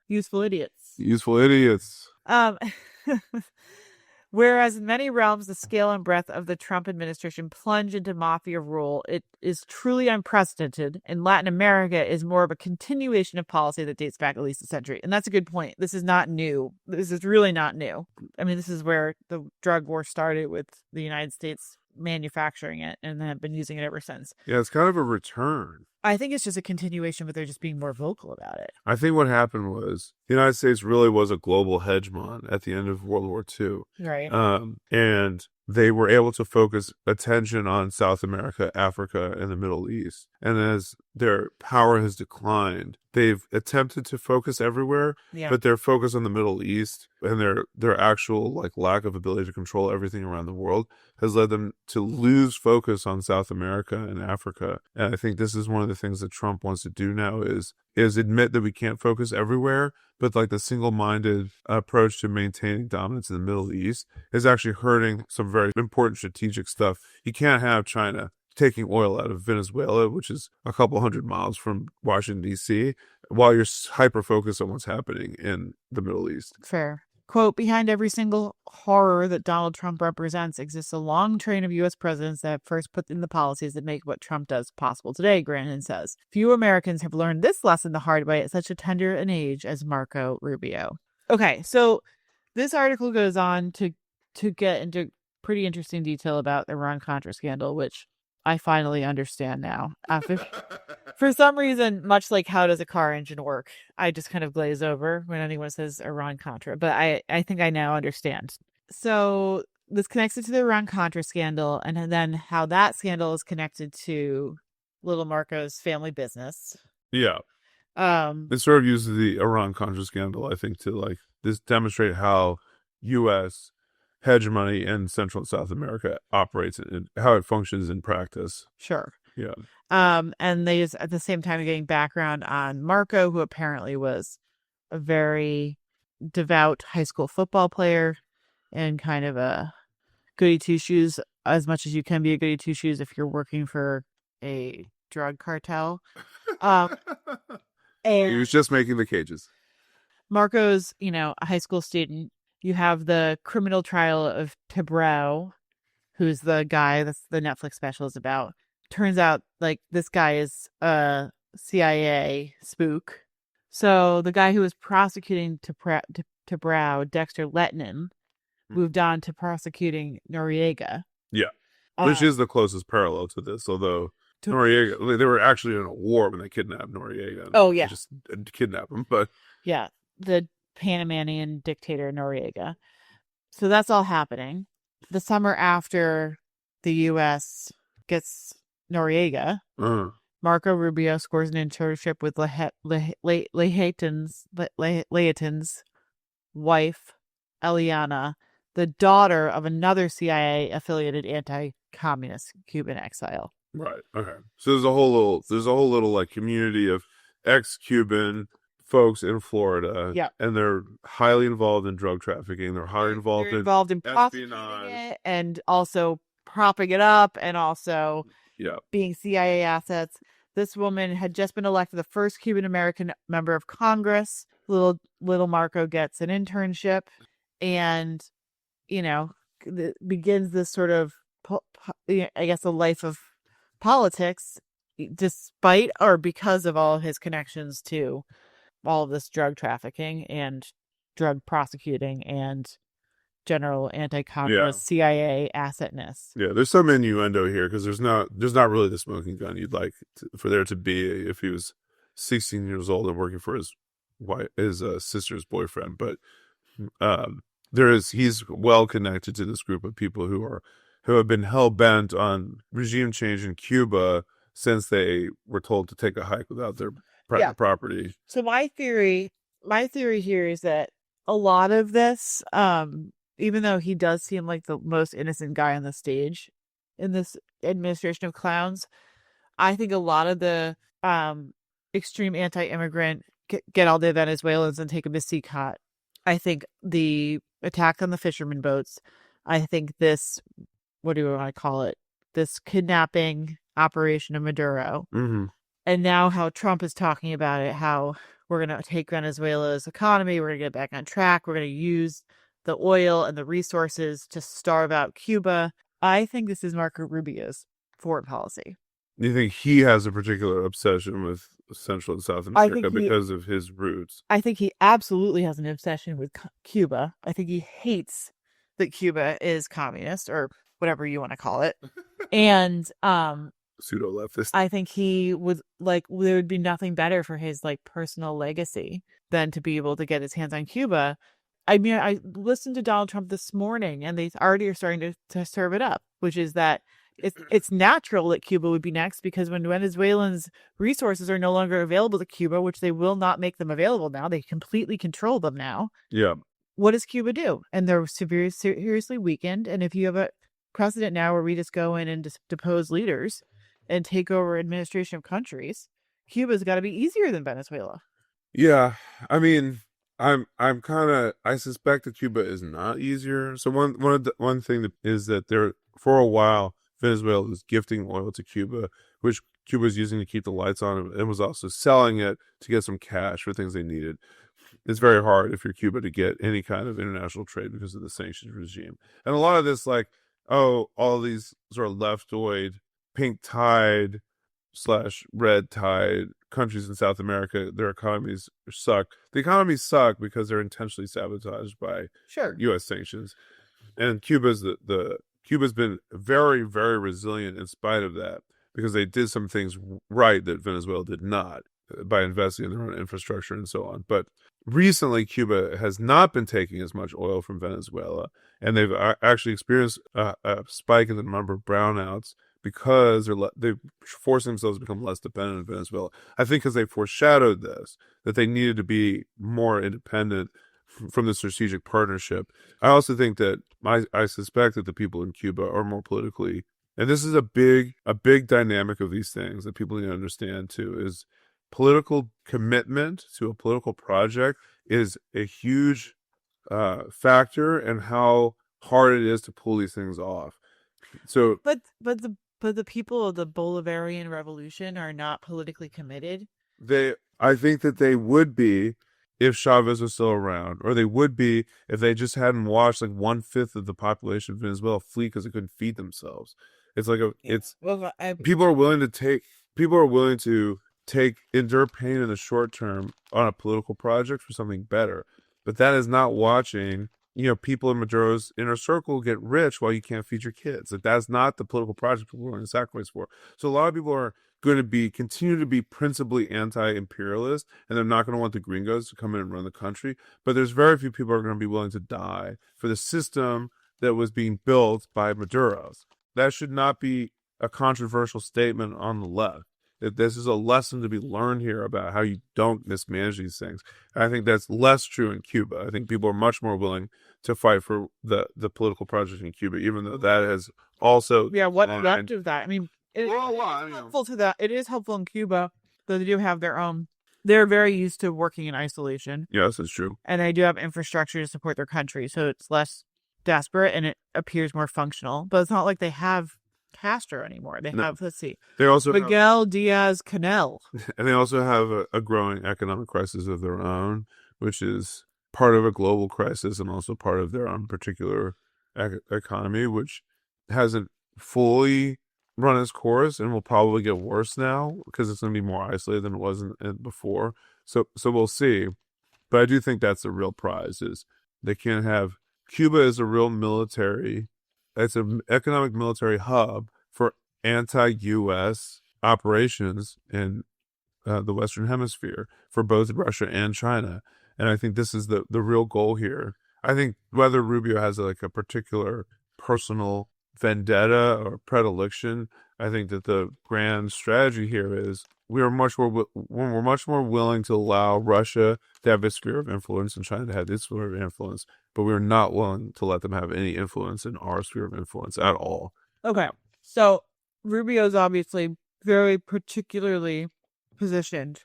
Useful Idiots. Useful Idiots. Whereas in many realms, the scale and breadth of the Trump administration plunge into mafia rule, it is truly unprecedented. In Latin America is more of a continuation of policy that dates back at least a century. And that's a good point. This is not new. This is really not new. I mean, this is where the drug war started with the United States manufacturing it and then have been using it ever since. Yeah, it's kind of a return. I think it's just a continuation, but they're just being more vocal about it. I think what happened was the United States really was a global hegemon at the end of World War II. Right. And they were able to focus attention on South America, Africa, and the Middle East. And as their power has declined, they've attempted to focus everywhere, but their focus on the Middle East and their actual lack of ability to control everything around the world has led them to lose focus on South America and Africa. And I think this is one of the things that Trump wants to do now is admit that we can't focus everywhere, but the single-minded approach to maintaining dominance in the Middle East is actually hurting some very important strategic stuff. You can't have China taking oil out of Venezuela, which is a couple 100 miles from Washington, D.C., while you're hyper-focused on what's happening in the Middle East. Fair. Quote, behind every single horror that Donald Trump represents exists a long train of U.S. presidents that have first put in the policies that make what Trump does possible today, Grandin says. Few Americans have learned this lesson the hard way at such a tender an age as Marco Rubio. Okay, so this article goes on to get into pretty interesting detail about the Iran-Contra scandal, which I finally understand now. For some reason, much like how does a car engine work, I just kind of glaze over when anyone says Iran-Contra, but I think I now understand. So this connects it to the Iran-Contra scandal, and then how that scandal is connected to Little Marco's family business. Yeah. It sort of uses the Iran-Contra scandal, I think, to this demonstrate how U.S. hegemony in Central and South America operates and how it functions in practice. Sure. Yeah. And they just at the same time getting background on Marco, who apparently was a very devout high school football player and kind of a goody two shoes, as much as you can be a goody two shoes if you're working for a drug cartel. And he was just making the cages. Marco's, a high school student. You have the criminal trial of Tabrao, who's the guy that's the Netflix special is about. Turns out, this guy is a CIA spook. So the guy who was prosecuting Tabrao, Dexter Letnin, moved on to prosecuting Noriega. Yeah, which is the closest parallel to this, although Noriega, they were actually in a war when they kidnapped Noriega. Oh, yeah. They just kidnapped him, but... Yeah, the Panamanian dictator Noriega. So that's all happening. The summer after the U.S. gets Noriega, Marco Rubio scores an internship with Lehighton's wife, Eliana, the daughter of another CIA-affiliated anti-communist Cuban exile. Right. Okay. So there's a whole little community of ex-Cuban folks in Florida, and they're highly involved in drug trafficking. They're highly involved in espionage, it and also propping it up, and also being CIA assets. This woman had just been elected the first Cuban American member of Congress. Little Marco gets an internship, and begins this sort of, I guess, a life of politics, despite or because of all his connections to all of this drug trafficking and drug prosecuting and general anti-communist CIA assetness. Yeah, there's some innuendo here because there's not really the smoking gun you'd like for there to be if he was 16 years old and working for his sister's boyfriend. But he's well connected to this group of people who have been hell bent on regime change in Cuba since they were told to take a hike without their private property. So my theory here is that a lot of this, even though he does seem like the most innocent guy on the stage in this administration of clowns, I think a lot of the extreme anti-immigrant get all the Venezuelans and take them to CCOT. I think the attack on the fishermen boats. I think this, what do you want to call it? This kidnapping operation of Maduro. Mm-hmm. And now how Trump is talking about it, how we're going to take Venezuela's economy, we're going to get back on track, we're going to use the oil and the resources to starve out Cuba. I think this is Marco Rubio's foreign policy. You think he has a particular obsession with Central and South America because of his roots? I think he absolutely has an obsession with Cuba. I think he hates that Cuba is communist or whatever you want to call it. And pseudo-leftist. I think he would there would be nothing better for his personal legacy than to be able to get his hands on Cuba. I mean, I listened to Donald Trump this morning and they already are starting to serve it up, which is that it's natural that Cuba would be next because when Venezuelans' resources are no longer available to Cuba, which they will not make them available now, they completely control them now. Yeah. What does Cuba do? And they're seriously weakened. And if you have a precedent now where we just go in and depose leaders and take over administration of countries, Cuba's got to be easier than Venezuela. Yeah, I mean, I suspect that Cuba is not easier. So one thing is that there for a while Venezuela was gifting oil to Cuba, which Cuba was using to keep the lights on, and was also selling it to get some cash for things they needed. It's very hard if you're Cuba to get any kind of international trade because of the sanctions regime. And a lot of this, all these sort of leftoid, pink tide / red tide countries in South America, their economies suck. The economies suck because they're intentionally sabotaged by U.S. sanctions. And Cuba's been very, very resilient in spite of that because they did some things right that Venezuela did not by investing in their own infrastructure and so on. But recently, Cuba has not been taking as much oil from Venezuela, and they've actually experienced a spike in the number of brownouts because they're forcing themselves to become less dependent on Venezuela. I think because they foreshadowed this, that they needed to be more independent from the strategic partnership. I also think that I suspect that the people in Cuba are more politically, and this is a big dynamic of these things that people need to understand too, is political commitment to a political project is a huge factor in how hard it is to pull these things off. So, but the people of the Bolivarian Revolution are not politically committed. I think that they would be if Chavez was still around, or they would be if they just hadn't watched 1/5 of the population of Venezuela flee because they couldn't feed themselves. It's people are willing to endure pain in the short term on a political project for something better, but that is not watching people in Maduro's inner circle get rich while you can't feed your kids. That's not the political project people are going to sacrifice for. So a lot of people are going to continue to be principally anti-imperialist, and they're not going to want the gringos to come in and run the country. But there's very few people who are going to be willing to die for the system that was being built by Maduro's. That should not be a controversial statement on the left. That this is a lesson to be learned here about how you don't mismanage these things. And I think that's less true in Cuba. I think people are much more willing to fight for the political project in Cuba, even though that has also what's left of that? I mean, it's helpful to that. It is helpful in Cuba, though they do have their own. They're very used to working in isolation. Yes, that's true. And they do have infrastructure to support their country, so it's less desperate and it appears more functional. But it's not like they have Castro anymore. They have, let's see, they also Miguel Diaz-Canel. And they also have a growing economic crisis of their own, which is part of a global crisis and also part of their own particular economy, which hasn't fully run its course and will probably get worse now because it's going to be more isolated than it was before. So we'll see. But I do think that's the real prize is they can't have Cuba is a real military. It's an economic military hub for anti-U.S. operations in the Western Hemisphere for both Russia and China. And I think this is the real goal here. I think whether Rubio has like a particular personal vendetta or predilection, I think that the grand strategy here is we're much more willing to allow Russia to have its sphere of influence and China to have its sphere of influence, but we're not willing to let them have any influence in our sphere of influence at all. Okay, so Rubio's obviously very particularly positioned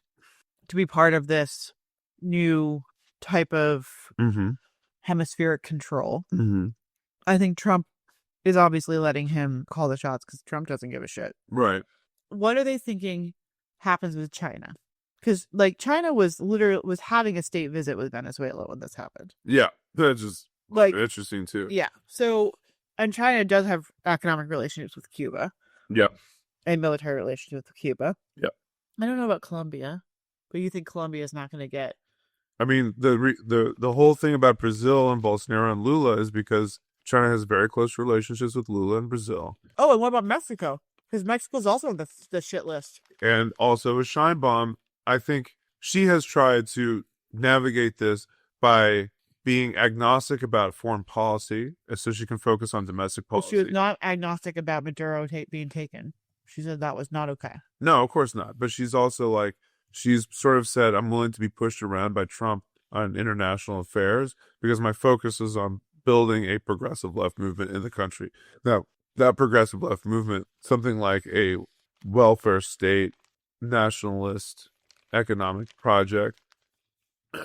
to be part of this new type of hemispheric control. I think Trump is obviously letting him call the shots because Trump doesn't give a shit. Right. What are they thinking happens with China? Because like China was having a state visit with Venezuela when this happened. Yeah, that's just like interesting too. Yeah. So, and China does have economic relationships with Cuba. Yeah. And military relationships with Cuba. Yeah. I don't know about Colombia, but you think Colombia is not going to get? I mean, the whole thing about Brazil and Bolsonaro and Lula is because China has very close relationships with Lula and Brazil. Oh, and what about Mexico? Because Mexico's also on the shit list. And also with Scheinbaum, I think she has tried to navigate this by being agnostic about foreign policy so she can focus on domestic policy. Well, she was not agnostic about Maduro being taken. She said that was not okay. No, of course not. But she's also like, she's sort of said, I'm willing to be pushed around by Trump on international affairs because my focus is on building a progressive left movement in the country. Now, that progressive left movement, something like a welfare state, nationalist, economic project,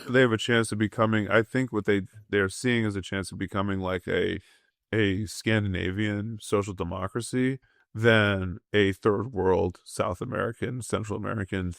they have a chance of becoming, I think what they're seeing is a chance of becoming like a Scandinavian social democracy than a third world South American, Central American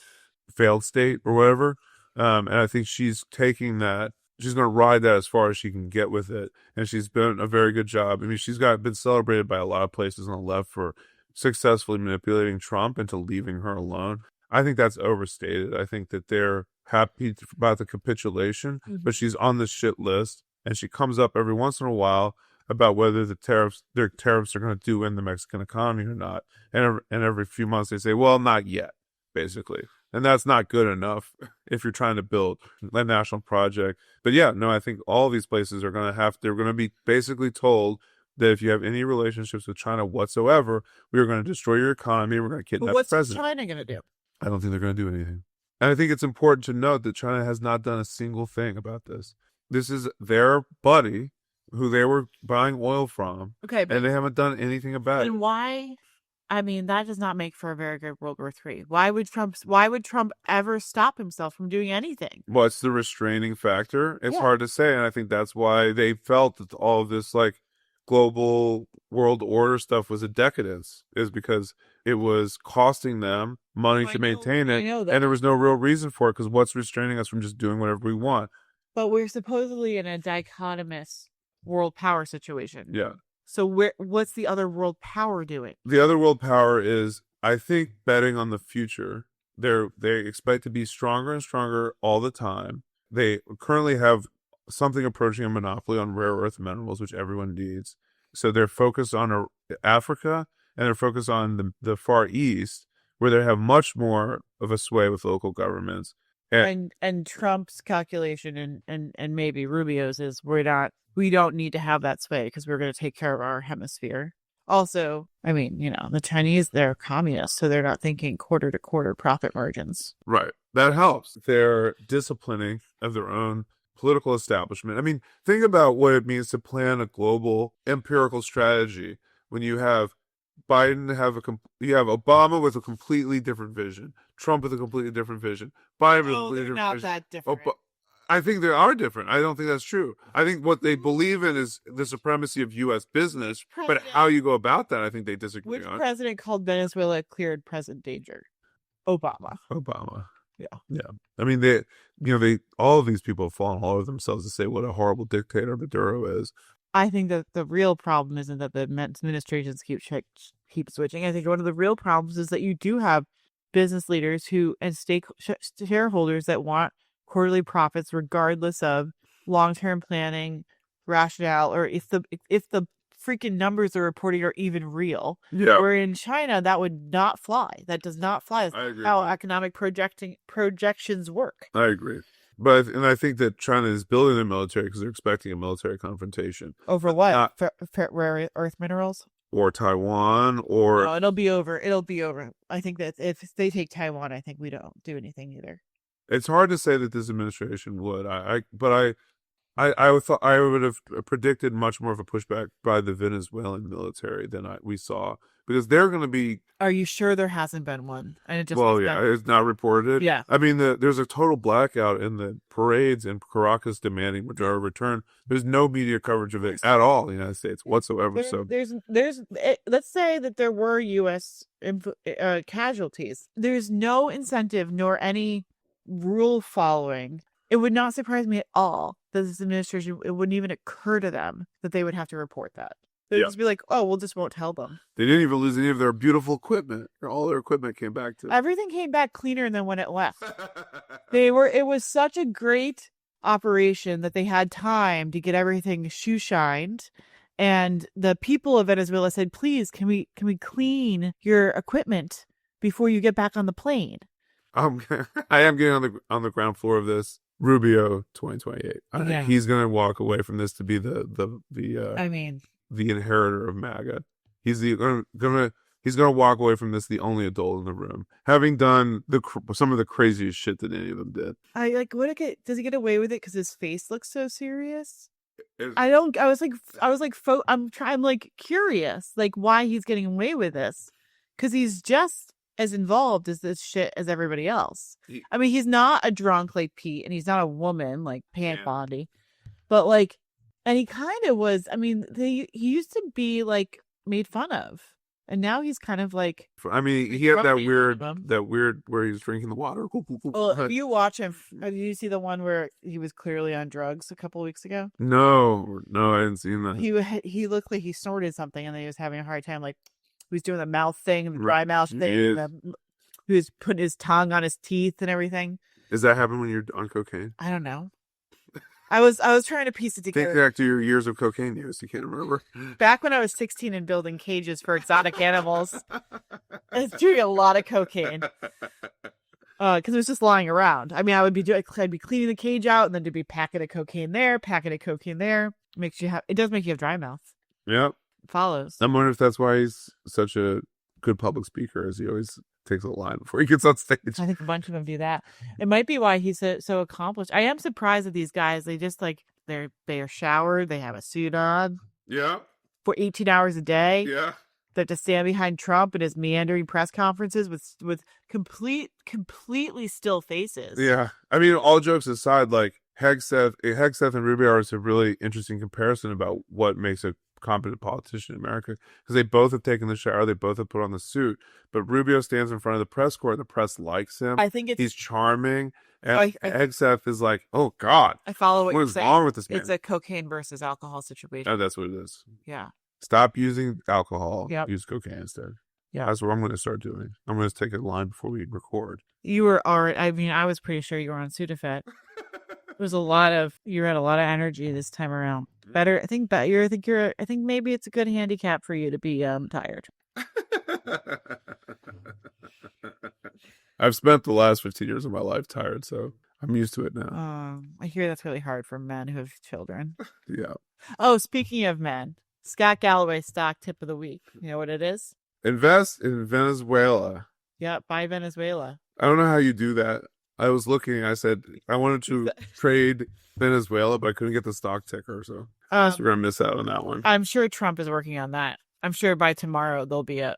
failed state or whatever. And I think she's taking that. She's going to ride that as far as she can get with it. And she's done a very good job. I mean, she's been celebrated by a lot of places on the left for successfully manipulating Trump into leaving her alone. I think that's overstated. I think that they're happy about the capitulation, but she's on the shit list. And she comes up every once in a while about whether their tariffs are going to do in the Mexican economy or not. And every few months they say, well, not yet, basically. And that's not good enough if you're trying to build a national project. But yeah, no, I think all these places they're going to be basically told that if you have any relationships with China whatsoever, we are going to destroy your economy. We're going to kidnap the president. What's China going to do? I don't think they're going to do anything. And I think it's important to note that China has not done a single thing about this. This is their buddy who they were buying oil from. Okay. And they haven't done anything about it. And why? I mean, that does not make for a very good World War III. Why would Trump ever stop himself from doing anything? What's the restraining factor? It's hard to say. And I think that's why they felt that all of this like global world order stuff was a decadence, is because it was costing them money to maintain it. And there was no real reason for it because what's restraining us from just doing whatever we want? But we're supposedly in a dichotomous world power situation. Yeah. So what's the other world power doing? The other world power is, I think, betting on the future. They expect to be stronger and stronger all the time. They currently have something approaching a monopoly on rare earth minerals, which everyone needs. So they're focused on Africa and they're focused on the Far East, where they have much more of a sway with local governments. And Trump's calculation and maybe Rubio's is we don't need to have that sway because we're going to take care of our hemisphere. Also, I mean, the Chinese, they're communists, so they're not thinking quarter to quarter profit margins. Right. That helps. They're disciplining of their own political establishment. I mean, think about what it means to plan a global empirical strategy when you have Biden you have Obama with a completely different vision, Trump with a completely different vision, Biden with a completely different vision. Not that different. I think they are different. I don't think that's true. I think what they believe in is the supremacy of U.S. business, but how you go about that, I think they disagree on. Which president called Venezuela cleared present danger? Obama. Yeah. I mean, they all of these people have fallen all over themselves to say what a horrible dictator Maduro is. I think that the real problem isn't that the administrations keep keep switching. I think one of the real problems is that you do have business leaders and shareholders that want quarterly profits regardless of long-term planning, rationale, or if the freaking numbers they're reporting are even real. Yeah. Where in China, that would not fly. That does not fly. I agree. How economic projections work. I agree. But I think that China is building their military because they're expecting a military confrontation. Over what? Rare earth minerals? Or Taiwan, or... No, it'll be over. It'll be over. I think that if they take Taiwan, I think we don't do anything either. It's hard to say that this administration would. I thought I would have predicted much more of a pushback by the Venezuelan military than we saw, because they're going to be. Are you sure there hasn't been one? And it just it's not reported. Yeah, I mean, there's a total blackout in the parades in Caracas demanding Maduro return. There's no media coverage of it at all in the United States whatsoever. Let's say that there were U.S. casualties. There's no incentive nor any rule following. It would not surprise me at all that this administration, it wouldn't even occur to them that they would have to report that. They'd just be like, oh, we'll just won't tell them. They didn't even lose any of their beautiful equipment. All their equipment came back to... Everything came back cleaner than when it left. It was such a great operation that they had time to get everything shoe-shined. And the people of Venezuela said, please, can we clean your equipment before you get back on the plane? I am getting on the ground floor of this. Rubio 2028. Yeah. He's going to walk away from this to be the inheritor of MAGA. He's going to walk away from this the only adult in the room, having done some of the craziest shit that any of them did. Does he get away with it because his face looks so serious? I'm like curious, like why he's getting away with this, because he's just as involved as this shit as everybody else. I mean, he's not a drunk like Pete, and he's not a woman like Pant Bondi, but like, and he kind of was. I mean, he used to be like made fun of, and now he's kind of like. I mean, he had that weird where he was drinking the water. Well, if you watch him, did you see the one where he was clearly on drugs a couple of weeks ago? No, I didn't see that. He looked like he snorted something, and then he was having a hard time, like. He was doing the mouth thing and the dry mouth thing. He was putting his tongue on his teeth and everything. Does that happen when you're on cocaine? I don't know. I was trying to piece it together. Think back to your years of cocaine use. You can't remember. Back when I was 16 and building cages for exotic animals, I was doing a lot of cocaine. Because it was just lying around. I mean, I'd be cleaning the cage out, and then there'd be packet of cocaine there. It does make you have dry mouth. Yep. Follows. I'm wondering if that's why he's such a good public speaker, as he always takes a line before he gets on stage. I think a bunch of them do that. It might be why he's so accomplished. I am surprised at these guys. They just they are showered. They have a suit on. Yeah. For 18 hours a day. Yeah. They have to stand behind Trump in his meandering press conferences with completely still faces. Yeah. I mean, all jokes aside, like Hegseth and Rubio are a really interesting comparison about what makes a competent politician in America, because they both have taken the shower, they both have put on the suit, but Rubio stands in front of the press corps and the press likes him. I think he's charming, and Hegseth is like, oh God, I follow what you're saying. What's wrong with this man? It's a cocaine versus alcohol situation. Oh, that's what it is. Yeah. Stop using alcohol. Yep. Use cocaine instead. Yeah, that's what I'm going to start doing. I'm going to take a line before we record. You were already. I mean, I was pretty sure you were on Sudafed. You had a lot of energy this time around. I think maybe it's a good handicap for you to be tired. I've spent the last 15 years of my life tired, so I'm used to it now. I hear that's really hard for men who have children. Yeah. Oh, speaking of men, Scott Galloway stock tip of the week. You know what it is? Invest in Venezuela. Yeah, buy Venezuela. I don't know how you do that. I was looking. I said I wanted to trade Venezuela, but I couldn't get the stock ticker, so we're gonna miss out on that one. I'm sure Trump is working on that. I'm sure by tomorrow there'll be a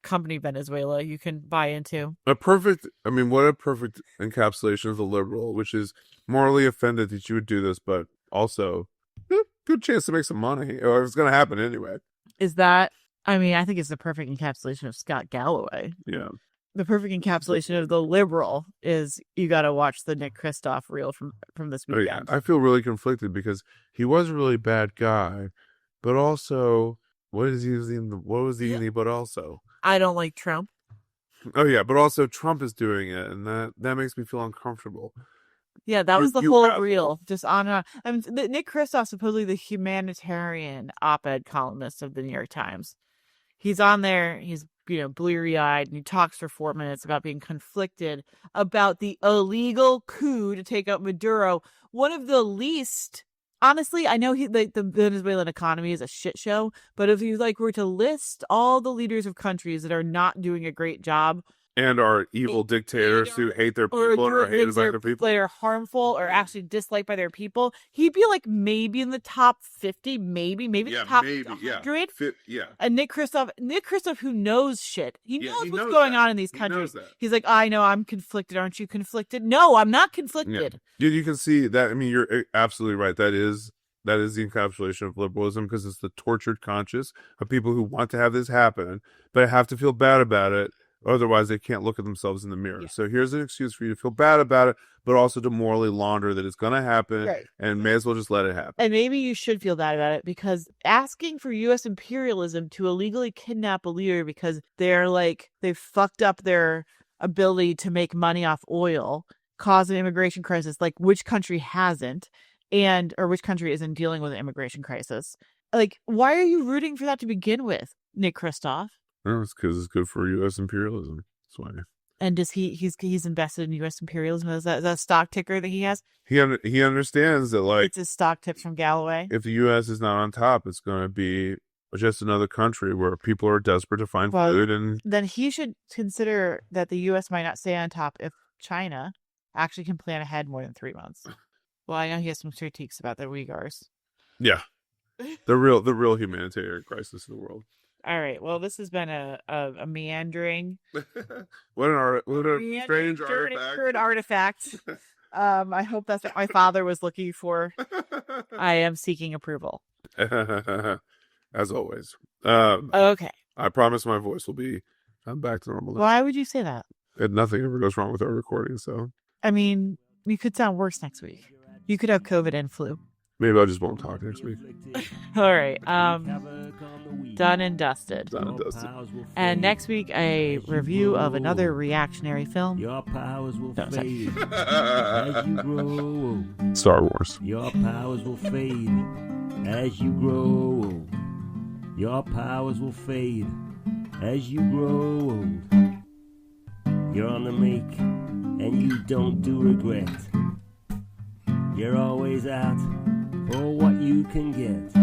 company Venezuela you can buy into. What a perfect encapsulation of the liberal, which is morally offended that you would do this, but also good chance to make some money, or it's gonna happen anyway. I think it's the perfect encapsulation of Scott Galloway. Yeah. The perfect encapsulation of the liberal is you got to watch the Nick Kristof reel from this weekend. Yeah. I feel really conflicted because he was a really bad guy, but also What is he using? What was he Yeah. using? But also, I don't like Trump. oh yeah, but also Trump is doing it, and that makes me feel uncomfortable. Yeah, that You- was the you whole have- reel. Just on and on. I mean, Nick Kristof, supposedly the humanitarian op-ed columnist of the New York Times. He's on there. He's bleary-eyed, and he talks for 4 minutes about being conflicted about the illegal coup to take out Maduro. One of the least. Honestly, I know the Venezuelan economy is a shit show, but if you were to list all the leaders of countries that are not doing a great job, and are evil dictators who hate their or people or are doing hated things by their people. that are harmful or actually disliked by their people, he'd be maybe in the top 50, maybe the top 100. Yeah. And Nick Kristof, who knows shit, he knows what's knows going that. on in these He countries. knows that. He's like, I know, I'm conflicted. Aren't you conflicted? No, I'm not conflicted. Yeah. You can see that. I mean, you're absolutely right. That is the encapsulation of liberalism, because it's the tortured conscience of people who want to have this happen, but have to feel bad about it. Otherwise, they can't look at themselves in the mirror. Yeah. So here's an excuse for you to feel bad about it, but also to morally launder that it's going to happen, Right. and may as well just let it happen. And maybe you should feel bad about it, because asking for U.S. imperialism to illegally kidnap a leader because they've fucked up their ability to make money off oil, cause an immigration crisis, which country hasn't, or which country isn't dealing with an immigration crisis? Why are you rooting for that to begin with, Nick Kristof? No, it's because it's good for U.S. imperialism. That's why. And does he's invested in U.S. imperialism? Is that a stock ticker that he has? He understands that, It's his stock tips from Galloway. if the U.S. is not on top, it's going to be just another country where people are desperate to find food. And then he should consider that the U.S. might not stay on top if China actually can plan ahead more than 3 months. Well, I know he has some critiques about the Uyghurs. yeah, the real humanitarian crisis in the world. All right. Well, this has been a meandering, what a strange artifact. I hope that's what my father was looking for. I am seeking approval. As always. Okay. I promise my voice will be back to normal. Why would you say that? And nothing ever goes wrong with our recording, so. I mean, you could sound worse next week. You could have COVID and flu. Maybe I just won't talk next week. All right. Done and dusted. Done and dusted. And next week, a review of another reactionary film. Your powers will No, sorry. fade as you grow. Star Wars. Your powers will fade as you grow. Your powers will fade as you grow. You're on the make and you don't do regret. You're always out for what you can get.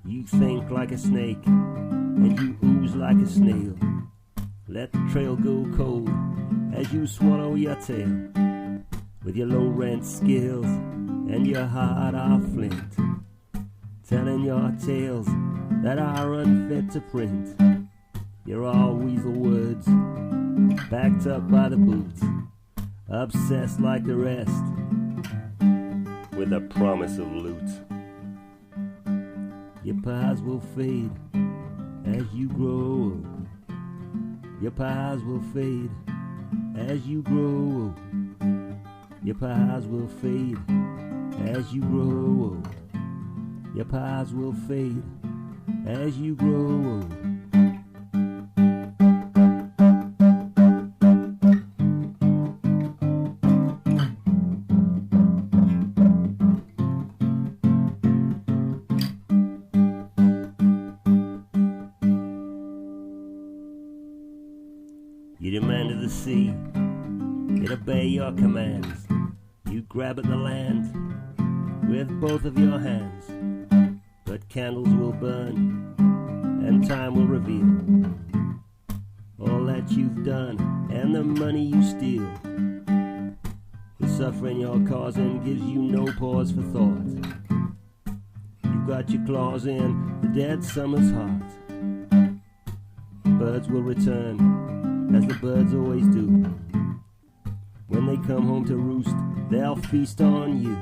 You think like a snake and you ooze like a snail. Let the trail go cold as you swallow your tail. With your low rent skills and your heart of flint, telling your tales that are unfit to print. You're all weasel words, backed up by the boots, obsessed like the rest, with a promise of loot. Your pies will fade as you grow. Your pies will fade as you grow. Your pies will fade as you grow. Your pies will fade as you grow. You demanded the sea, it obey your commands. You grab at the land with both of your hands. But candles will burn, and time will reveal all that you've done and the money you steal. The suffering you're causing gives you no pause for thought. You've got your claws in the dead summer's heart. Birds will return, as the birds always do. When they come home to roost, they'll feast on you.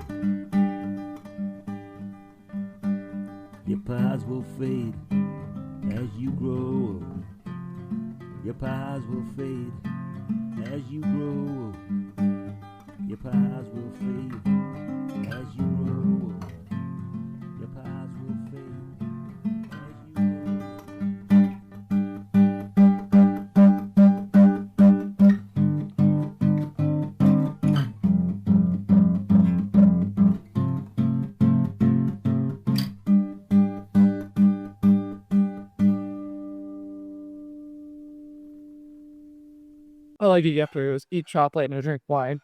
Your pies will fade as you grow. Your pies will fade as you grow. Your pies will fade as you grow. Your pies will fade as you grow. all I did yesterday was eat chocolate and drink wine.